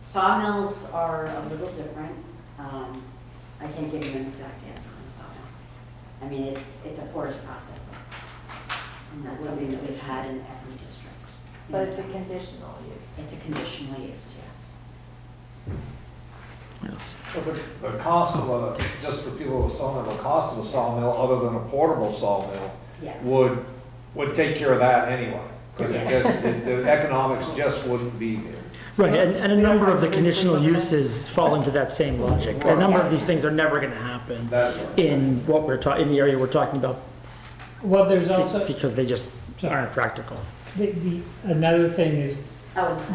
sawmills are a little different. I can't give you an exact answer on a sawmill. I mean, it's a forest processing. And that's something that we've had in every district. But it's a conditional use. It's a conditional use, yes. The cost of just for people with a sawmill, the cost of a sawmill, other than a portable sawmill, Yeah. would take care of that anyway. Because the economics just wouldn't be there. Right, and a number of the conditional uses fall into that same logic. A number of these things are never going to happen That's right. in in the area we're talking about, Well, there's also, because they just aren't practical. another thing is,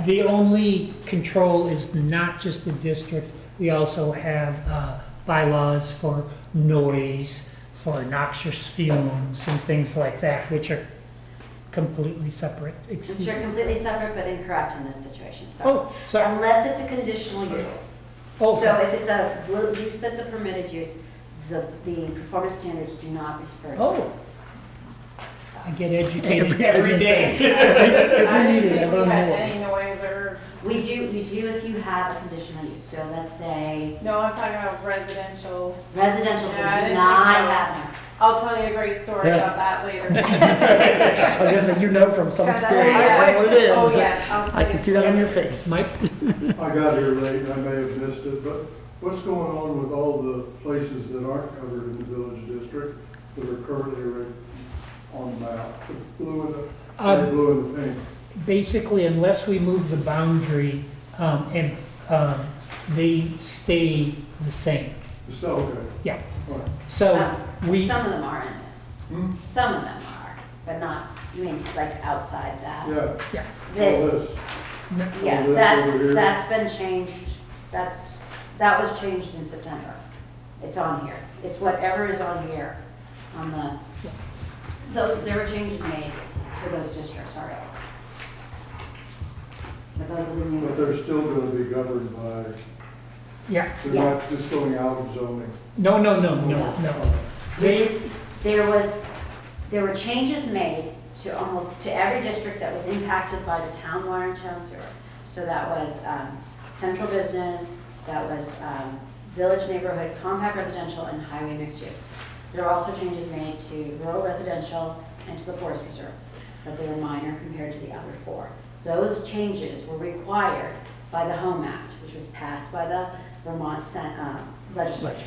the only control is not just the district. We also have bylaws for noise, for noxious fumes and things like that, which are completely separate. Which are completely separate but incorrect in this situation, so. Oh, sorry. Unless it's a conditional use. Oh, So if it's a use that's a permitted use, the performance standards do not refer to it. Oh, I get educated every day. I meeting, didn't I think we learn had more. any noise or, We do if you have a conditional use, so let's say no, I'm talking about residential. residential Yeah, I does didn't not think so. have. I'll tell you a great story about that later. I was just saying, you know from some Kinda, experience yes. what it is, Oh, but yes, I'll tell I you. can see that on your face. Mike? I got here late and I may have missed it, but what's going on with all the places that aren't covered in the village district that are currently already on the map? The blue and the blue and the pink. Basically, unless we move the boundary, they stay the same. So, okay. Yeah. All right. So we, Some of them are in this. Some of them are, but not, I mean, like outside that. Yeah. The- All this. Yeah, All this over here. that's been changed, that was changed in September. It's on here. It's whatever is on here, on there were changes made to those districts already. So those are the new. But they're still gonna be governed by, yeah, they're not Yes. just going out of zoning. no. There were changes made to every district that was impacted by the town water and town sewer. So that was central business, that was village neighborhood, compact residential, and highway mixed use. There were also changes made to rural residential and to the forest reserve, but they were minor compared to the other four. Those changes were required by the Home Act, which was passed by the Vermont legislature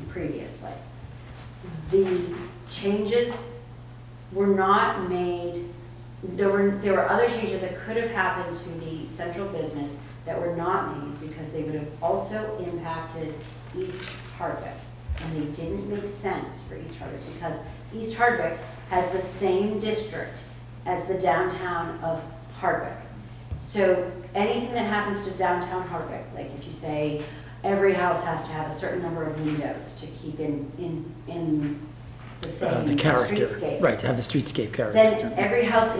previously. The changes were not made, there were other changes that could have happened to the central business that were not made because they would have also impacted East Hardwick. And they didn't make sense for East Hardwick because East Hardwick has the same district as the downtown of Hardwick. So anything that happens to downtown Hardwick, like if you say every house has to have a certain number of windows to keep in the same The character, streetscape. right, to have the streetscape character. Then every house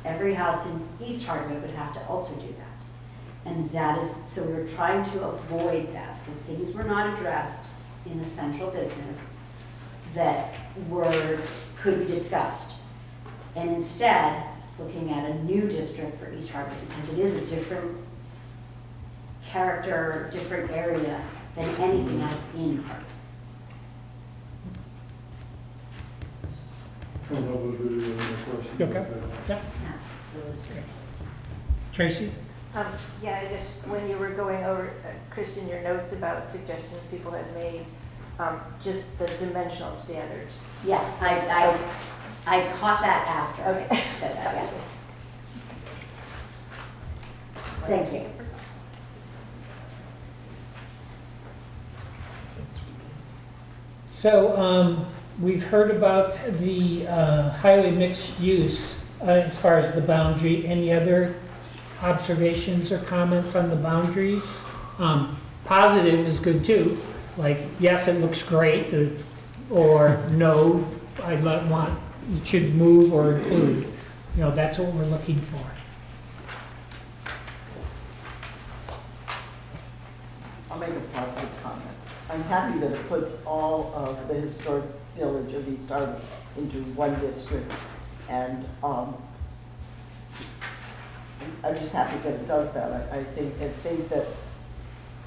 every house in East Hardwick would have to also do that. And that is, so we were trying to avoid that. So things were not addressed in the central business that could be discussed. And instead, looking at a new district for East Hardwick because it is a different character, different area than anything that's in Hardwick. I don't know if there's really any question. Okay. Yeah. Tracy? Yeah, I just, when you were going over, Kristen, your notes about suggestions people had made, just the dimensional standards. Yeah, I caught that after. Okay. I said that, yeah. Thank you. So, we've heard about the highway mixed use as far as the boundary. Any other observations or comments on the boundaries? Positive is good too, like, yes, it looks great, or no, it should move or include. You know, that's what we're looking for. I'll make a positive comment. I'm happy that it puts all of the historic village of East Hardwick into one district. And I'm just happy that it does that. I think that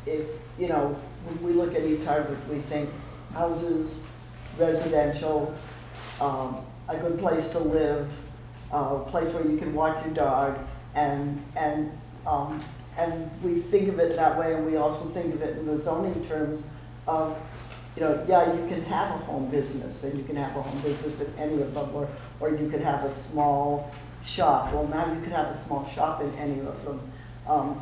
if, you know, when we look at East Hardwick, we think houses, residential, a good place to live, a place where you can walk your dog, and we think of it that way, and we also think of it in the zoning terms of, you know, yeah, you can have a home business, and you can have a home business in any of them, or you could have a small shop. Well, now you can have a small shop in any of them.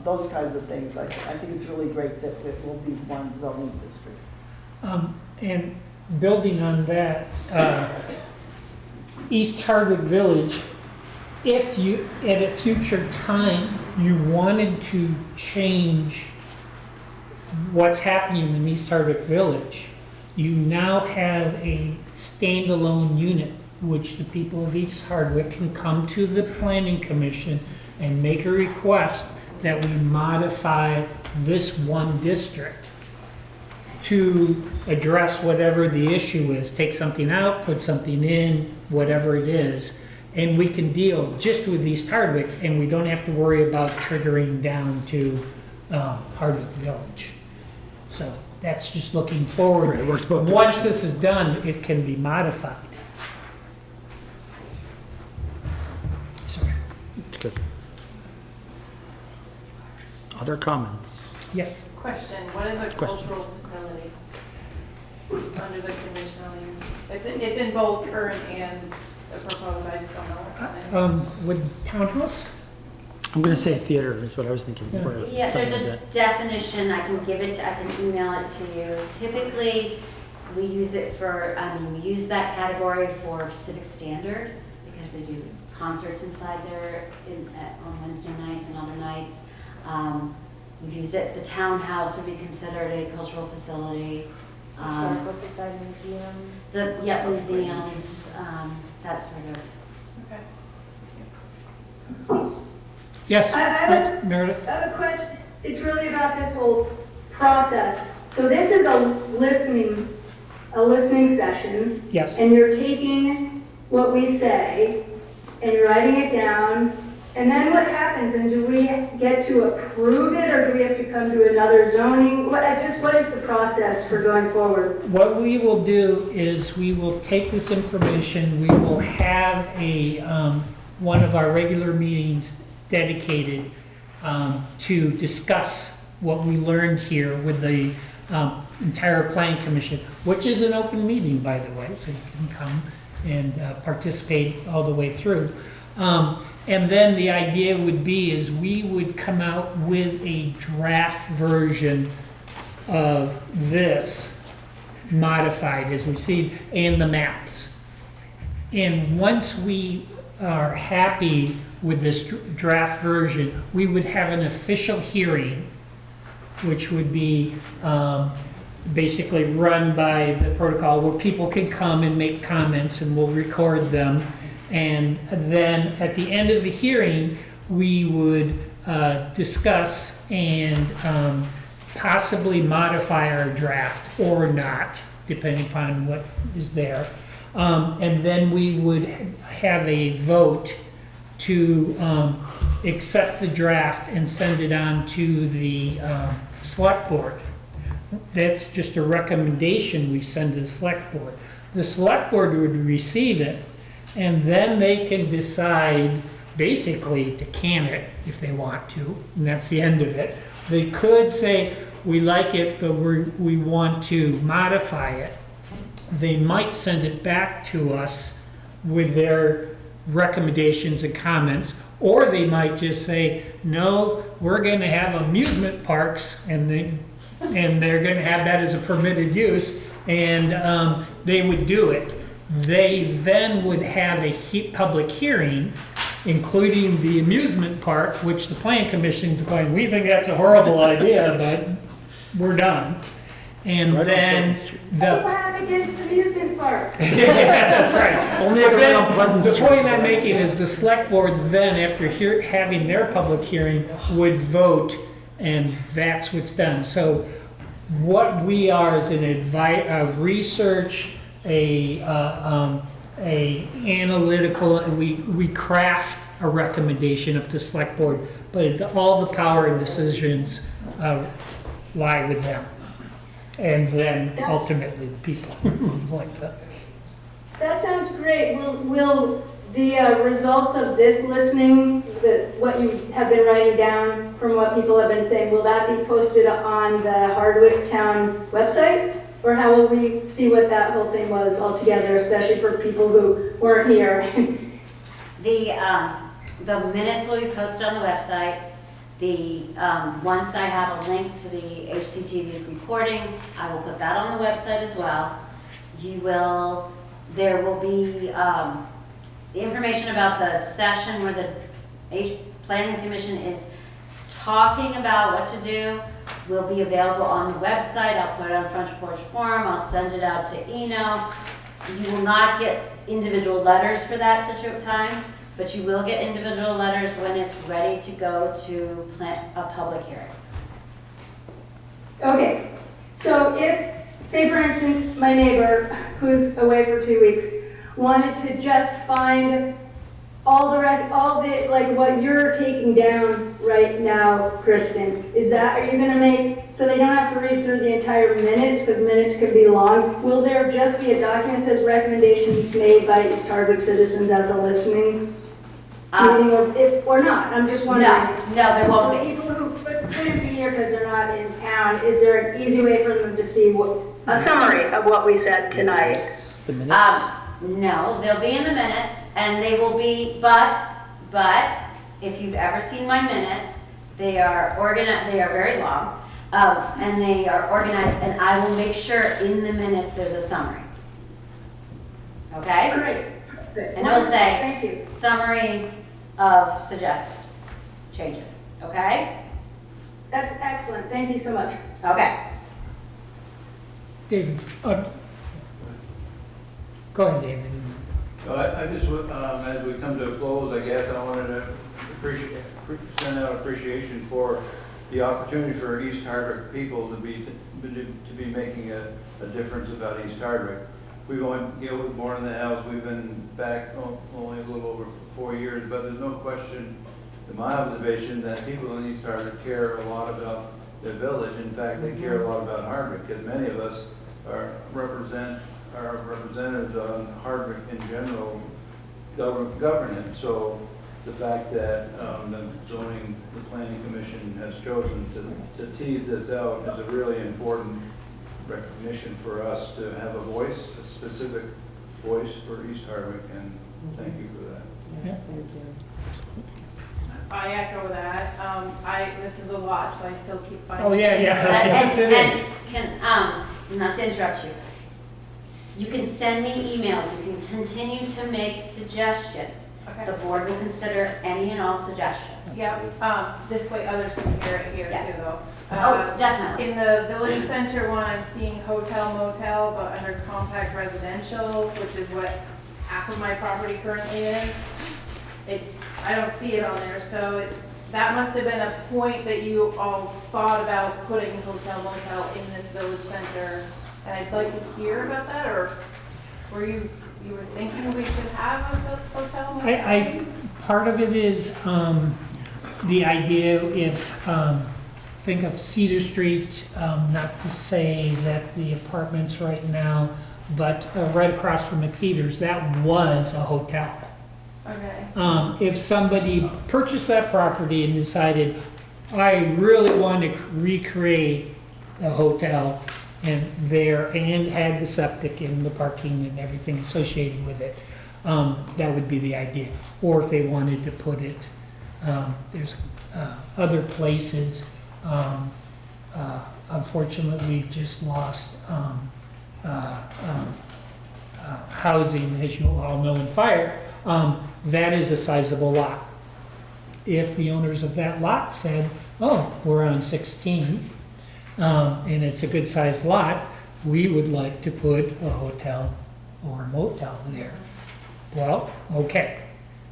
Those kinds of things. I think it's really great that it will be one zoning district. And building on that, East Hardwick Village, if you, at a future time, you wanted to change what's happening in East Hardwick Village, you now have a standalone unit which the people of East Hardwick can come to the Planning Commission and make a request that we modify this one district. to address whatever the issue is. Take something out, put something in, whatever it is, and we can deal just with East Hardwick, and we don't have to worry about triggering down to Hardwick Village. So that's just looking forward. Right, it works both Once this is done, it can be modified. Sorry. It's good. Other comments? Yes. Question, what is a Questions? cultural facility under the conditional use? It's in both current and the proposed, I just don't know what kind of. With townhouse? I'm gonna say theater is what I was thinking. Yeah. or Yeah, there's something a like that. definition, I can email it to you. Typically, we use it for, we use that category for Civic Standard, because they do concerts inside there on Wednesday nights and other nights. We've used it, the townhouse would be considered a cultural facility. Historical Society Museum. Museums, that sort of. Okay. Yes, I have Meredith? I have a question. It's really about this whole process. So this is a listening session, Yes. and you're taking what we say and you're writing it down. And then what happens? And do we get to approve it, or do we have to come to another zoning? What is the process for going forward? What we will do is we will take this information, we will have one of our regular meetings dedicated to discuss what we learned here with the entire planning commission, which is an open meeting, by the way, so you can come and participate all the way through. And then the idea would be is we would come out with a draft version of this modified as received and the maps. And once we are happy with this draft version, we would have an official hearing, which would be basically run by the protocol where people can come and make comments and we'll record them. And then at the end of the hearing, we would discuss and possibly modify our draft or not, depending upon what is there. And then we would have a vote to accept the draft and send it on to the select board. That's just a recommendation we send to the select board. The select board would receive it, and then they can decide basically to can it if they want to, and that's the end of it. They could say, we like it, but we want to modify it. They might send it back to us with their recommendations and comments, or they might just say, no, we're going to have amusement parks, and they're going to have that as a permitted use, and they would do it. They then would have a public hearing, including the amusement park, which the Plan Commission's going, we think that's a horrible idea, but we're done. And Right on then Pleasant Street. What happened against amusement parks? Yeah, that's right. Only if they're on Pleasant The Street. point I'm making is the select board then, after having their public hearing, would vote, and that's what's done. So what we are is a research, a analytical, and we craft a recommendation up to select board, but all the power and decisions lie with them. And then ultimately the people like that. That sounds great. Will the results of this listening, what you have been writing down from what people have been saying, will that be posted on the Hardwick Town website? Or how will we see what that whole thing was altogether, especially for people who weren't here? The minutes will be posted on the website. Once I have a link to the HCTV recording, I will put that on the website as well. There will be the information about the session where the Planning Commission is talking about what to do will be available on the website. I'll put it on Front Porch Forum. I'll send it out to Eno. You will not get individual letters for that time, but you will get individual letters when it's ready to go to a public hearing. Okay, So if, say for instance, my neighbor, who's away for 2 weeks, wanted to just find all the, like what you're taking down right now, Kristen, are you gonna make, so they don't have to read through the entire minutes, because minutes can be long, will there just be a document that says recommendations made by East Hardwick citizens at the listening meeting, or not? I'm just wondering. No, there won't For be. people who couldn't be here because they're not in town, is there an easy way for them to see a summary of what we said tonight? The minutes? No, they'll be in the minutes, and they will be, but if you've ever seen my minutes, they are very long, and they are organized, and I will make sure in the minutes there's a summary. Okay? Great. And it'll say, Thank you. summary of suggested changes, okay? That's excellent. Thank you so much. Okay. David, go ahead, David. So I just, as we come to a close, I guess I wanted to send out appreciation for the opportunity for East Hardwick people to be making a difference about East Hardwick. We've only, born in the house, we've been back only a little over 4 years, but there's no question, in my observation, that people in East Hardwick care a lot about their village. In fact, they care a lot about Hardwick, because many of us are representatives on Hardwick in general governance. So the fact that the planning commission has chosen to tease this out is a really important recognition for us to have a voice, a specific voice for East Hardwick, and thank you for that. Yes, thank you. I echo that. This is a lot, so I still keep finding. Oh, yeah, yes, it is. Not to interrupt you, you can send me emails, you can continue to make suggestions. Okay. The board will consider any and all suggestions. Yep, this way others can hear it here Yeah. too, though. Oh, definitely. In the village center one, I'm seeing hotel motel, but under compact residential, which is what half of my property currently is. I don't see it on there, so that must have been a point that you all thought about putting hotel motel in this village center. And I'd like to hear about that, or were you were thinking we should have a hotel motel? Part of it is the idea think of Cedar Street, not to say that the apartments right now, but right across from McFeeters, that was a hotel. Okay. If somebody purchased that property and decided, I really want to recreate a hotel and had the septic and the parking and everything associated with it, that would be the idea. Or if they wanted to put it, there's other places. Unfortunately, we've just lost housing, as you all know, in fire. That is a sizable lot. If the owners of that lot said, oh, we're on 16, and it's a good sized lot, we would like to put a hotel or a motel there. Well, okay.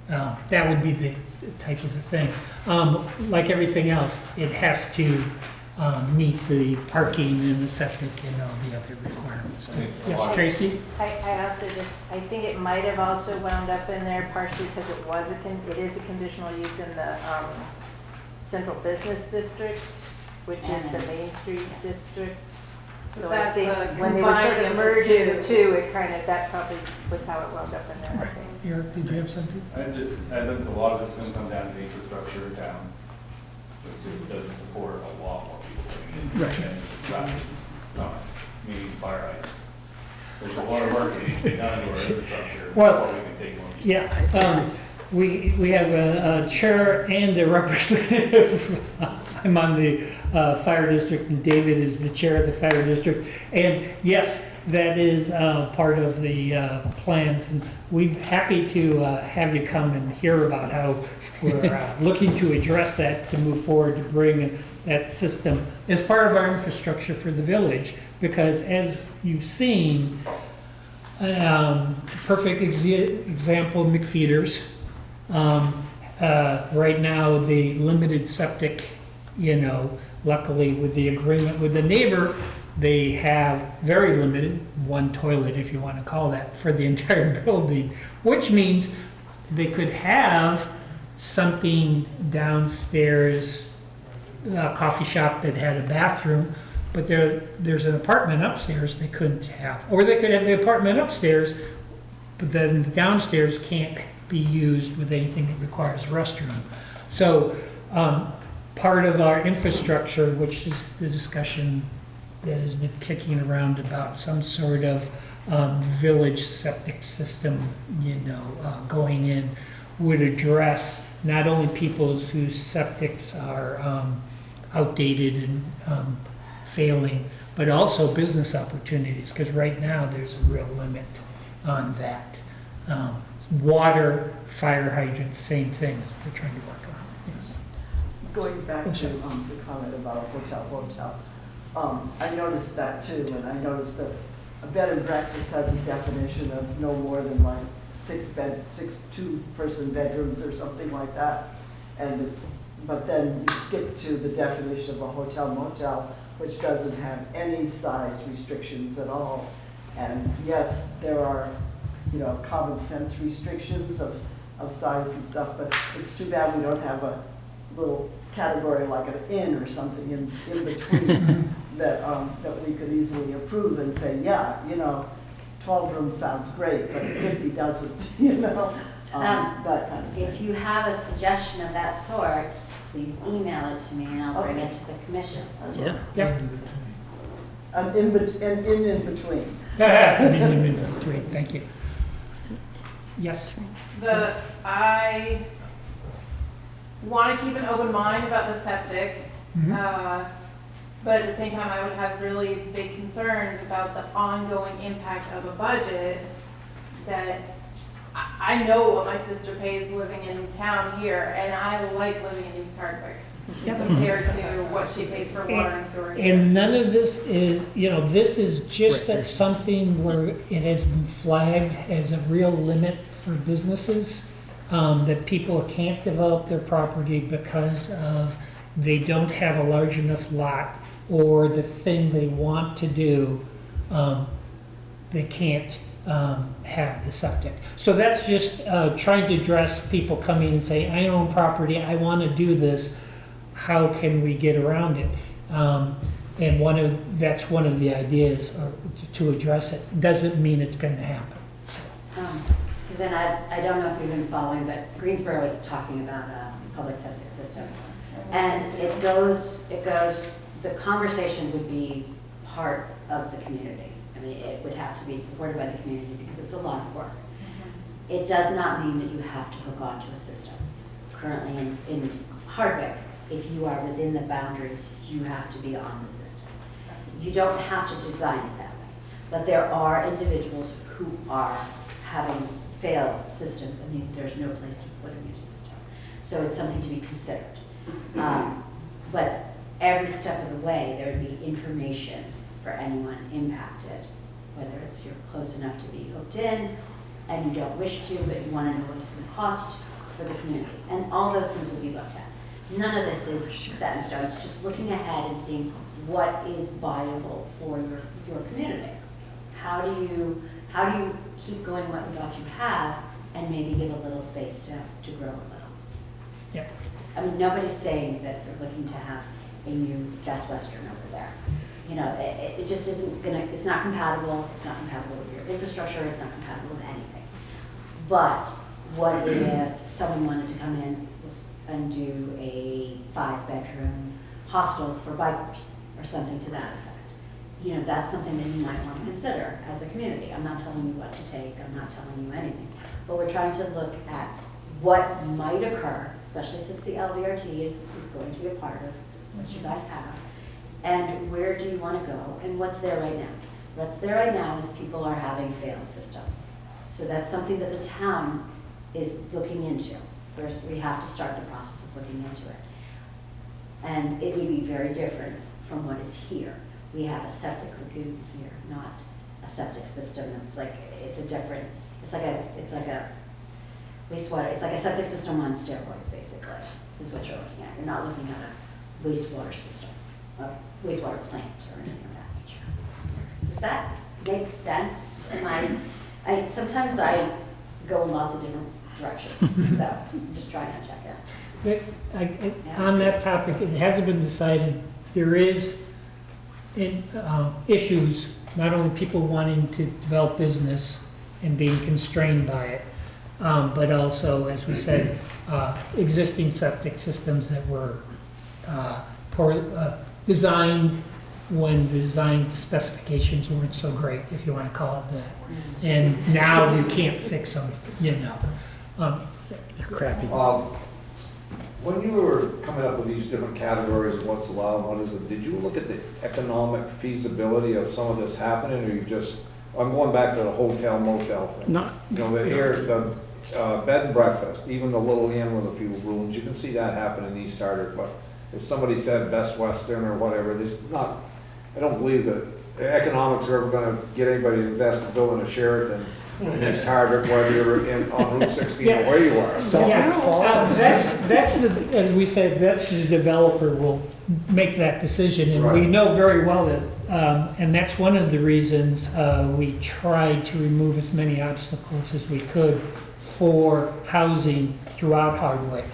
That would be the type of a thing. Like everything else, it has to meet the parking and the septic and all the other requirements. Yes, Tracy? I also I think it might have also wound up in there partially because it is a conditional use in the central business district, which is the Main Street district. So So I that's think the when they were sort of combining of the merging the two. two, that probably was how it wound up in there, I think. Eric, did you have something? I think a lot of this is going to come down to infrastructure in town. It just doesn't support a lot more people coming in. Right. And traffic, not meeting fire hydrants. There's a lot of work that needs to be done to our infrastructure Well, before we can take one. Yeah, we have a chair and a representative. I'm on the fire district, and David is the chair of the fire district. And yes, that is part of the plans. And we're happy to have you come and hear about how we're looking to address that, to move forward, to bring that system as part of our infrastructure for the village. Because as you've seen, perfect example, McFeeters. Right now, the limited septic, luckily with the agreement with the neighbor, they have very limited, one toilet if you want to call that, for the entire building, which means they could have something downstairs, a coffee shop that had a bathroom, but there's an apartment upstairs they couldn't have. Or they could have the apartment upstairs, but then the downstairs can't be used with anything that requires a restroom. So part of our infrastructure, which is the discussion that has been kicking around about some sort of village septic system, going in, would address not only people's whose septics are outdated and failing, but also business opportunities, because right now there's a real limit on that. Water, fire hydrants, same thing we're trying to work on, yes. Going back to the comment about hotel, I noticed that too, and I noticed that a bed and breakfast has a definition of no more than like 6 two-person bedrooms or something like that. But then you skip to the definition of a hotel motel, which doesn't have any size restrictions at all. And yes, there are, common sense restrictions of size and stuff, but it's too bad we don't have a little category like an inn or something in between that we could easily approve and say, yeah, 12 rooms sounds great, but 50 doesn't, that kind of thing. If you have a suggestion of that sort, please email it to me and I'll bring it to the commission. Yeah. Yep. In between. In between, thank you. Yes? I want to keep an open mind about the septic, but at the same time, I would have really big concerns about the ongoing impact of a budget that I know what my sister pays living in town here, and I like living in East Hardwick compared to what she pays for water and sewer. And none of this is, this is just something where it has been flagged as a real limit for businesses, that people can't develop their property because of they don't have a large enough lot, or the thing they want to do, they can't have the septic. So that's just trying to address people coming and saying, I own property, I want to do this, how can we get around it? And that's one of the ideas to address it. Doesn't mean it's going to happen. Susan, I don't know if you've been following, but Greensboro is talking about a public septic system. And it goes, the conversation would be part of the community. I mean, it would have to be supported by the community because it's a lot of work. It does not mean that you have to hook onto a system. Currently in Hardwick, if you are within the boundaries, you have to be on the system. You don't have to design it that way. But there are individuals who are having failed systems and there's no place to put a new system. So it's something to be considered. But every step of the way, there would be information for anyone impacted, whether it's you're close enough to be hooked in and you don't wish to, but you want to know what it's going to cost for the community. And all those things will be looked at. None of this is set in stone. It's just looking ahead and seeing what is viable for your community. How do you keep going what you have and maybe give a little space to grow a little? Yeah. I mean, nobody's saying that they're looking to have a new Best Western over there. It just isn't it's not compatible. It's not compatible with your infrastructure. It's not compatible with anything. But what if someone wanted to come in and do a 5-bedroom hostel for bikers or something to that effect? That's something that you might want to consider as a community. I'm not telling you what to take. I'm not telling you anything. But we're trying to look at what might occur, especially since the LVRT is going to be a part of what you guys have. And where do you want to go? And what's there right now? What's there right now is people are having failed systems. So that's something that the town is looking into. First, we have to start the process of looking into it. And it would be very different from what is here. We have a septic lagoon here, not a septic system that's like, it's like a wastewater, it's like a septic system on steroids, basically, is what you're looking at. You're not looking at a wastewater system, a wastewater plant or anything of that nature. does that make sense? Sometimes I go in lots of different directions, so I'm just trying to check it. On that topic, it hasn't been decided. There is issues, not only people wanting to develop business and being constrained by it, but also, as we said, existing septic systems that were designed when the design specifications weren't so great, if you want to call it that. And now you can't fix them, you know. They're crappy. When you were coming up with these different categories of what's allowed, what isn't, did you look at the economic feasibility of some of this happening, or you just, I'm going back to the hotel motel thing. Not, You know, the bed and breakfast, even the little inn with a few rooms, you can see that happen in East Hardwick, but if somebody said Best Western or whatever, there's not, I don't believe that the economics are ever gonna get anybody to invest in building a Sheraton in East Hardwick, whether you're on Route 16 or where you are. That's the, as we said, that's the developer will make that decision, and we know very well that, and that's one of the reasons we tried to remove as many obstacles as we could for housing throughout Hardwick,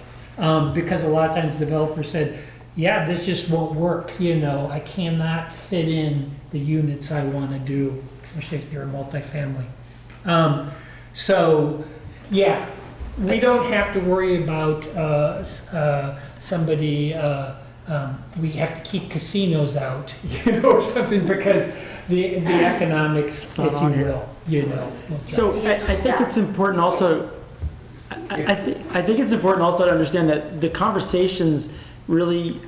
because a lot of times developers said, yeah, this just won't work, you know, I cannot fit in the units I want to do, especially if you're a multifamily. So, yeah, we don't have to worry about somebody, we have to keep casinos out, you know, or something, because the economics, if you will, you know. So I think it's important also, I think it's important also to understand that the conversations really,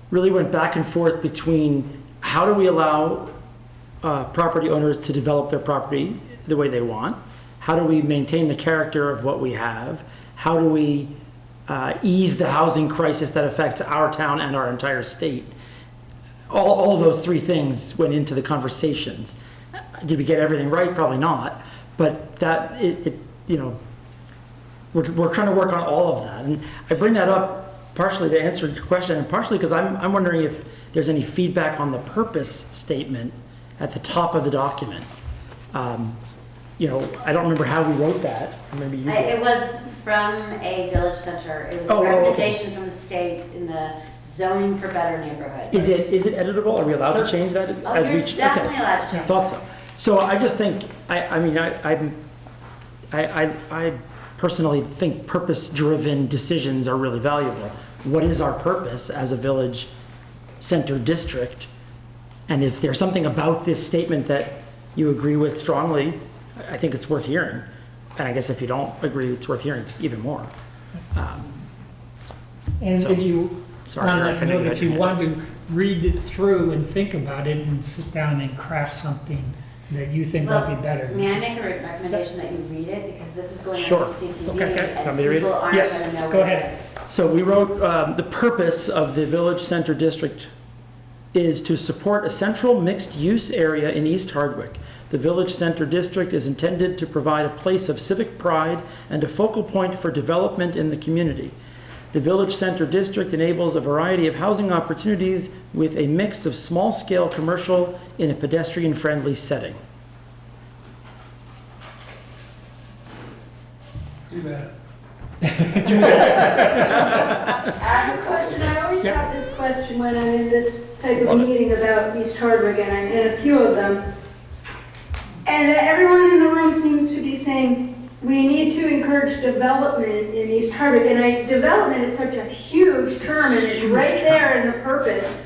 really went back and forth between how do we allow property owners to develop their property the way they want? How do we maintain the character of what we have? How do we ease the housing crisis that affects our town and our entire state? All of those three things went into the conversations. Did we get everything right? Probably not. But that, you know, we're trying to work on all of that. And I bring that up partially to answer your question, and partially because I'm wondering if there's any feedback on the purpose statement at the top of the document. You know, I don't remember how we wrote that. Maybe you did. It was from a village center. It was a recommendation from the state in the zoning for better neighborhood. Is it editable? Are we allowed to change that as we? You're definitely allowed to change. Thought so. So I just think, I personally think purpose-driven decisions are really valuable. What is our purpose as a village center district? And if there's something about this statement that you agree with strongly, I think it's worth hearing. And I guess if you don't agree, it's worth hearing even more. And so, if you, sorry, on Eric, that note, if you want to read it through and think about it and sit down and craft something that you think would be better. May I make a recommendation that you read it, because this is going Sure. on HCTV, Okay. and Me to read it? people aren't Yes, going to know go what ahead. it is. So we wrote, the purpose of the Village Center District is to support a central mixed-use area in East Hardwick. The Village Center District is intended to provide a place of civic pride and a focal point for development in the community. The Village Center District enables a variety of housing opportunities with a mix of small-scale commercial in a pedestrian-friendly setting. Do that. I have a question. I always have this question when I'm in this type of meeting about East Hardwick, and I'm in a few of them. And everyone in the room seems to be saying, we need to encourage development in East Hardwick. And development is such a huge term, and it's right there in the purpose.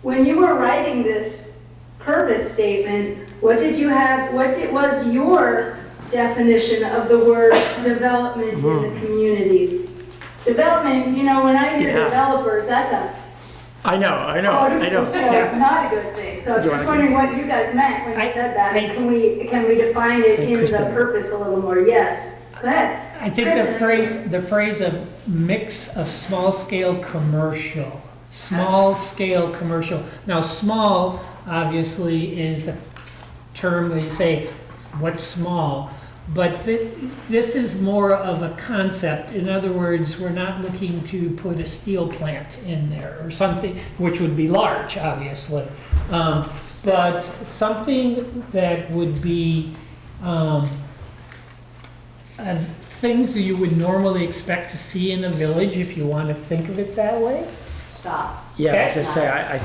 When you were writing this purpose statement, what was your definition of the word development in the community? Development, you know, when I hear developers, that's I know. not a good thing. So I'm just wondering what you guys meant when you said that. And can we define it in the purpose a little more? Yes. Go ahead. I think the phrase of mix of small scale commercial. Small scale commercial. Now, small obviously is a term that you say, what's small? But this is more of a concept. In other words, we're not looking to put a steel plant in there or something, which would be large, obviously. but something that would be, things that you would normally expect to see in a village, if you want to think of it that way. Stop. Yeah, I Okay. was just say, I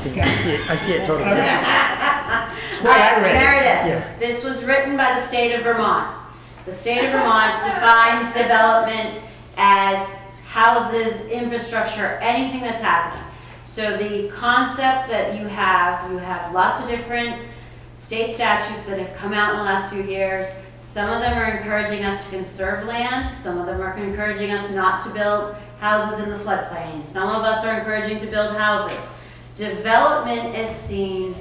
see it totally. That's why I read it. Meredith, Yeah. this was written by the state of Vermont. The state of Vermont defines development as houses, infrastructure, anything that's happening. So the concept that you have lots of different state statutes that have come out in the last few years. Some of them are encouraging us to conserve land. Some of them are encouraging us not to build houses in the floodplain. Some of us are encouraging to build houses. Development is seen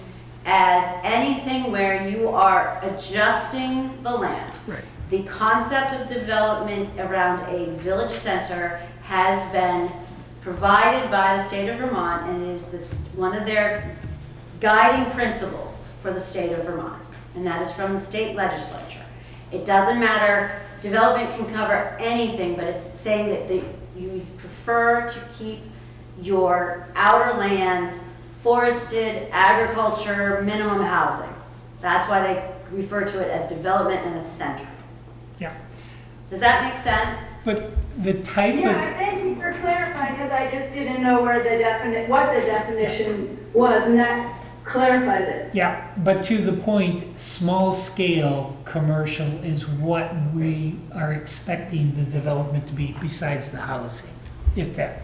as anything where you are adjusting the land. Right. The concept of development around a village center has been provided by the state of Vermont, and it is one of their guiding principles for the state of Vermont, and that is from the state legislature. It doesn't matter, development can cover anything, but it's saying that you prefer to keep your outer lands forested, agriculture, minimum housing. That's why they refer to it as development in a center. Yeah. Does that make sense? But the type of, Yeah, thank you for clarifying, because I just didn't know what the definition was, and that clarifies it. yeah, but to the point, small scale commercial is what we are expecting the development to be besides the housing, if that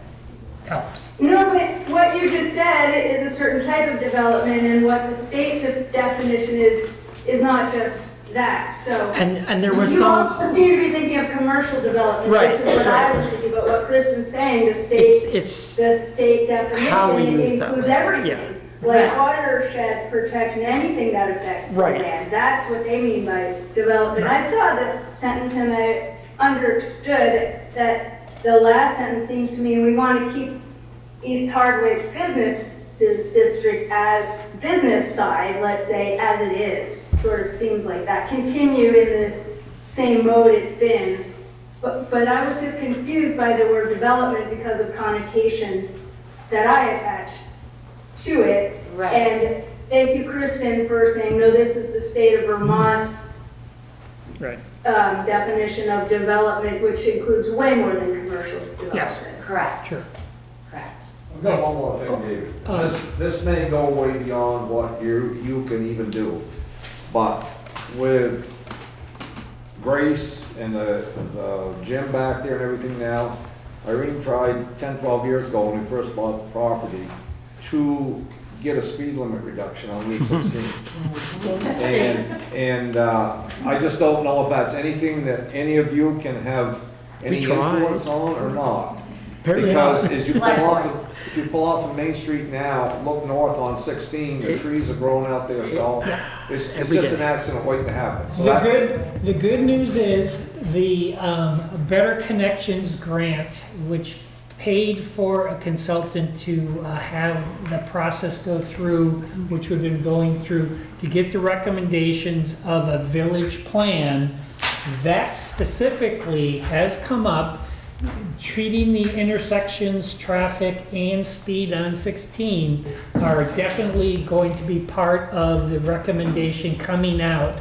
helps. No, but what you just said is a certain type of development, and what the state definition is not just that, so. And there was You some, also seem to be thinking of commercial development, Right, which is what right. I was thinking, but what Kristen's saying, the it's, state how we definition use that includes word, everything. yeah. Like Right. watershed protection, anything that affects the Right. land, that's what they mean by development. I saw the sentence and I understood that the last sentence seems to mean we want to keep East Hardwick's business district as business side, let's say, as it is. Sort of seems like that. Continue in the same mode it's been. But I was just confused by the word development because of connotations that I attach to it. Right. And thank you, Kristen, for saying, no, this is the state of Vermont's Right. definition of development, which includes way more than commercial development. Yes. Correct. Sure. Correct. I've got one more thing, David. This may go way beyond what you can even do, but with Grace and the gym back there and everything now, Irene tried 10, 12 years ago when we first bought the property to get a speed limit reduction on Route 16. And I just don't know if that's anything that any of you can have any We tried. influence on or not. Apparently Because not. as you pull off of Main Street now, look north on 16, the trees are growing out there, so it's Every just day. an accident waiting to happen. So The good news is the Better Connections grant, which paid for a consultant to have the process go through, which we've been going through, to get the recommendations of a village plan, that specifically has come up. Treating the intersections, traffic, and speed on 16 are definitely going to be part of the recommendation coming out.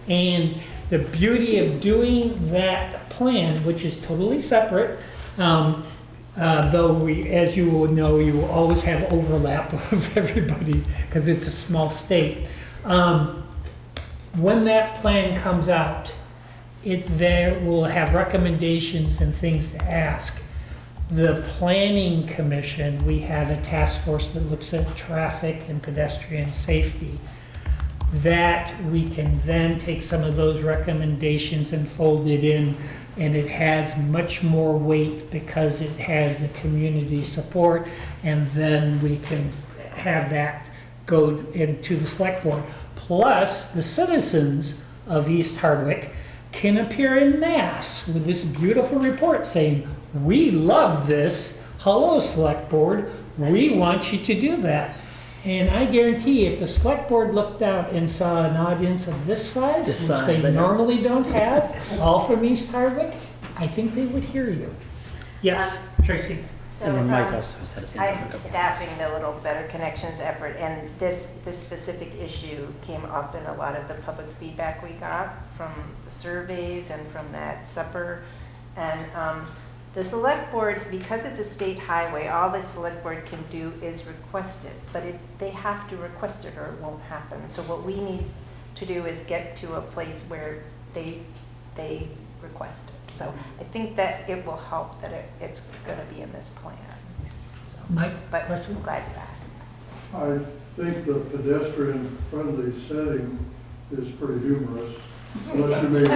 And the beauty of doing that plan, which is totally separate, though we, as you will know, you will always have overlap of everybody because it's a small state. When that plan comes out, it there will have recommendations and things to ask. The Planning Commission, we have a task force that looks at traffic and pedestrian safety. That we can then take some of those recommendations and fold it in, and it has much more weight because it has the community support, and then we can have that go into the select board. Plus, the citizens of East Hardwick can appear in mass with this beautiful report saying, we love this, hello select board, we want you to do that. And I guarantee if the select board looked out and saw an audience of this size, This which size, they I know. normally don't have, all from East Hardwick, I think they would hear you. Yes, Tracy. And then Mike also said his hand up a I'm couple staffing the Little Better Connections effort, and this specific issue came up in a lot of the public feedback we got from the surveys and from that supper. And the select board, because it's a state highway, all the select board can do is request it, but they have to request it or it won't happen. So what we need to do is get to a place where they request it. So I think that it will help that it's going to be in this plan. Mike, But question? I'm glad you asked. I think the pedestrian-friendly setting is pretty humorous, unless you mean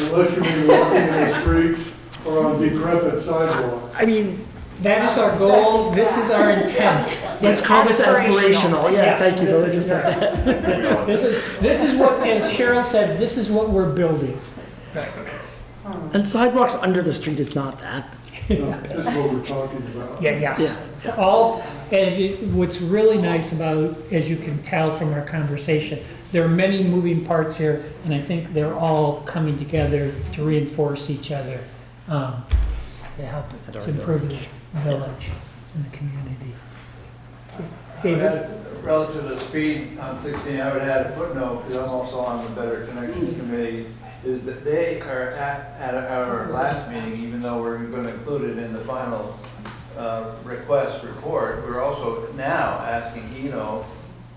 walking in the streets or on decrepit sidewalks. I mean, That is our goal, this is our intent. let's call this aspirational. Yeah, Yes, thank you. this Billy, is- just said that. This is what, as Cheryl said, this is what we're building. And sidewalks under the street is not that. No, That's what we're talking about. Yes. All, what's really nice about, as you can tell from our conversation, there are many moving parts here, and I think they're all coming together to reinforce each other, to help to improve the village and the community. David? Relative to speed on 16, I would add a footnote, because I'm also on the Better Connections Committee, is that they are at our last meeting, even though we're going to include it in the final request report, we're also now asking Eno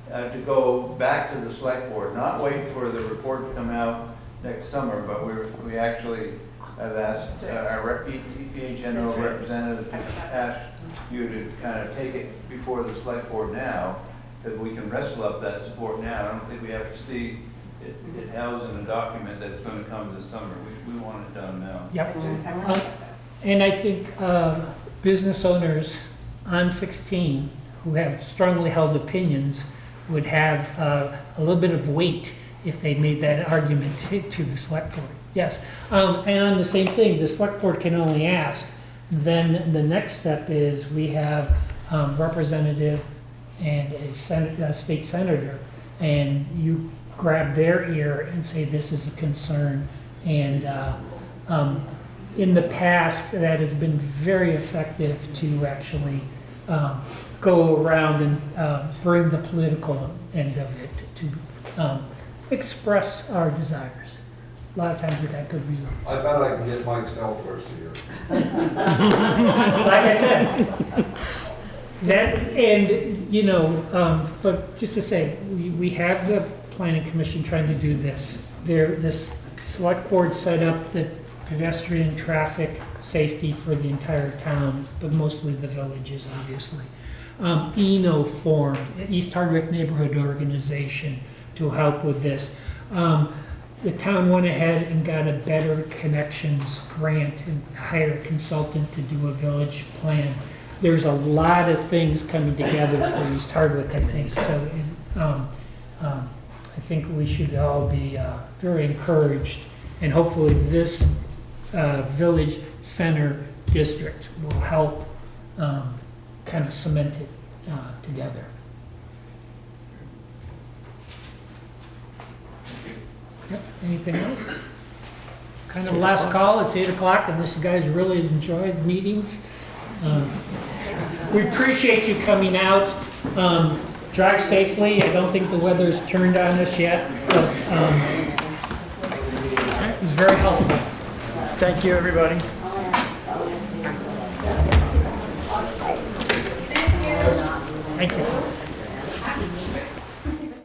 to go back to the select board, not wait for the report to come out next summer, but we actually have asked our EPA general representative to ask you to kind of take it before the select board now, that we can wrestle up that support now. I don't think we have to see it housed in a document that's going to come this summer. We want it done now. Yep. And I think business owners on 16 who have strongly held opinions would have a little bit of weight if they made that argument to the select board. Yes. And on the same thing, the select board can only ask. Then the next step is we have representative and a state senator, and you grab their ear and say this is a concern. And in the past, that has been very effective to actually go around and bring the political end of it to express our desires. A lot of times we got good results. I bet I can get Mike Selfless here. Like I said, that, and, you know, but just to say, we have the planning commission trying to do this. This select board set up the pedestrian traffic safety for the entire town, but mostly the villages, obviously. Eno formed, East Hardwick Neighborhood Organization, to help with this. The town went ahead and got a Better Connections grant and hired a consultant to do a village plan. There's a lot of things coming together for East Hardwick, I think. So I think we should all be very encouraged, and hopefully this village center district will help kind of cement it together. Yep. Anything else? Kind of last call. It's 8 o'clock, unless you guys really enjoy the meetings. We appreciate you coming out. Drive safely. I don't think the weather's turned on us yet, but it was very helpful. Thank you, everybody. Thank you.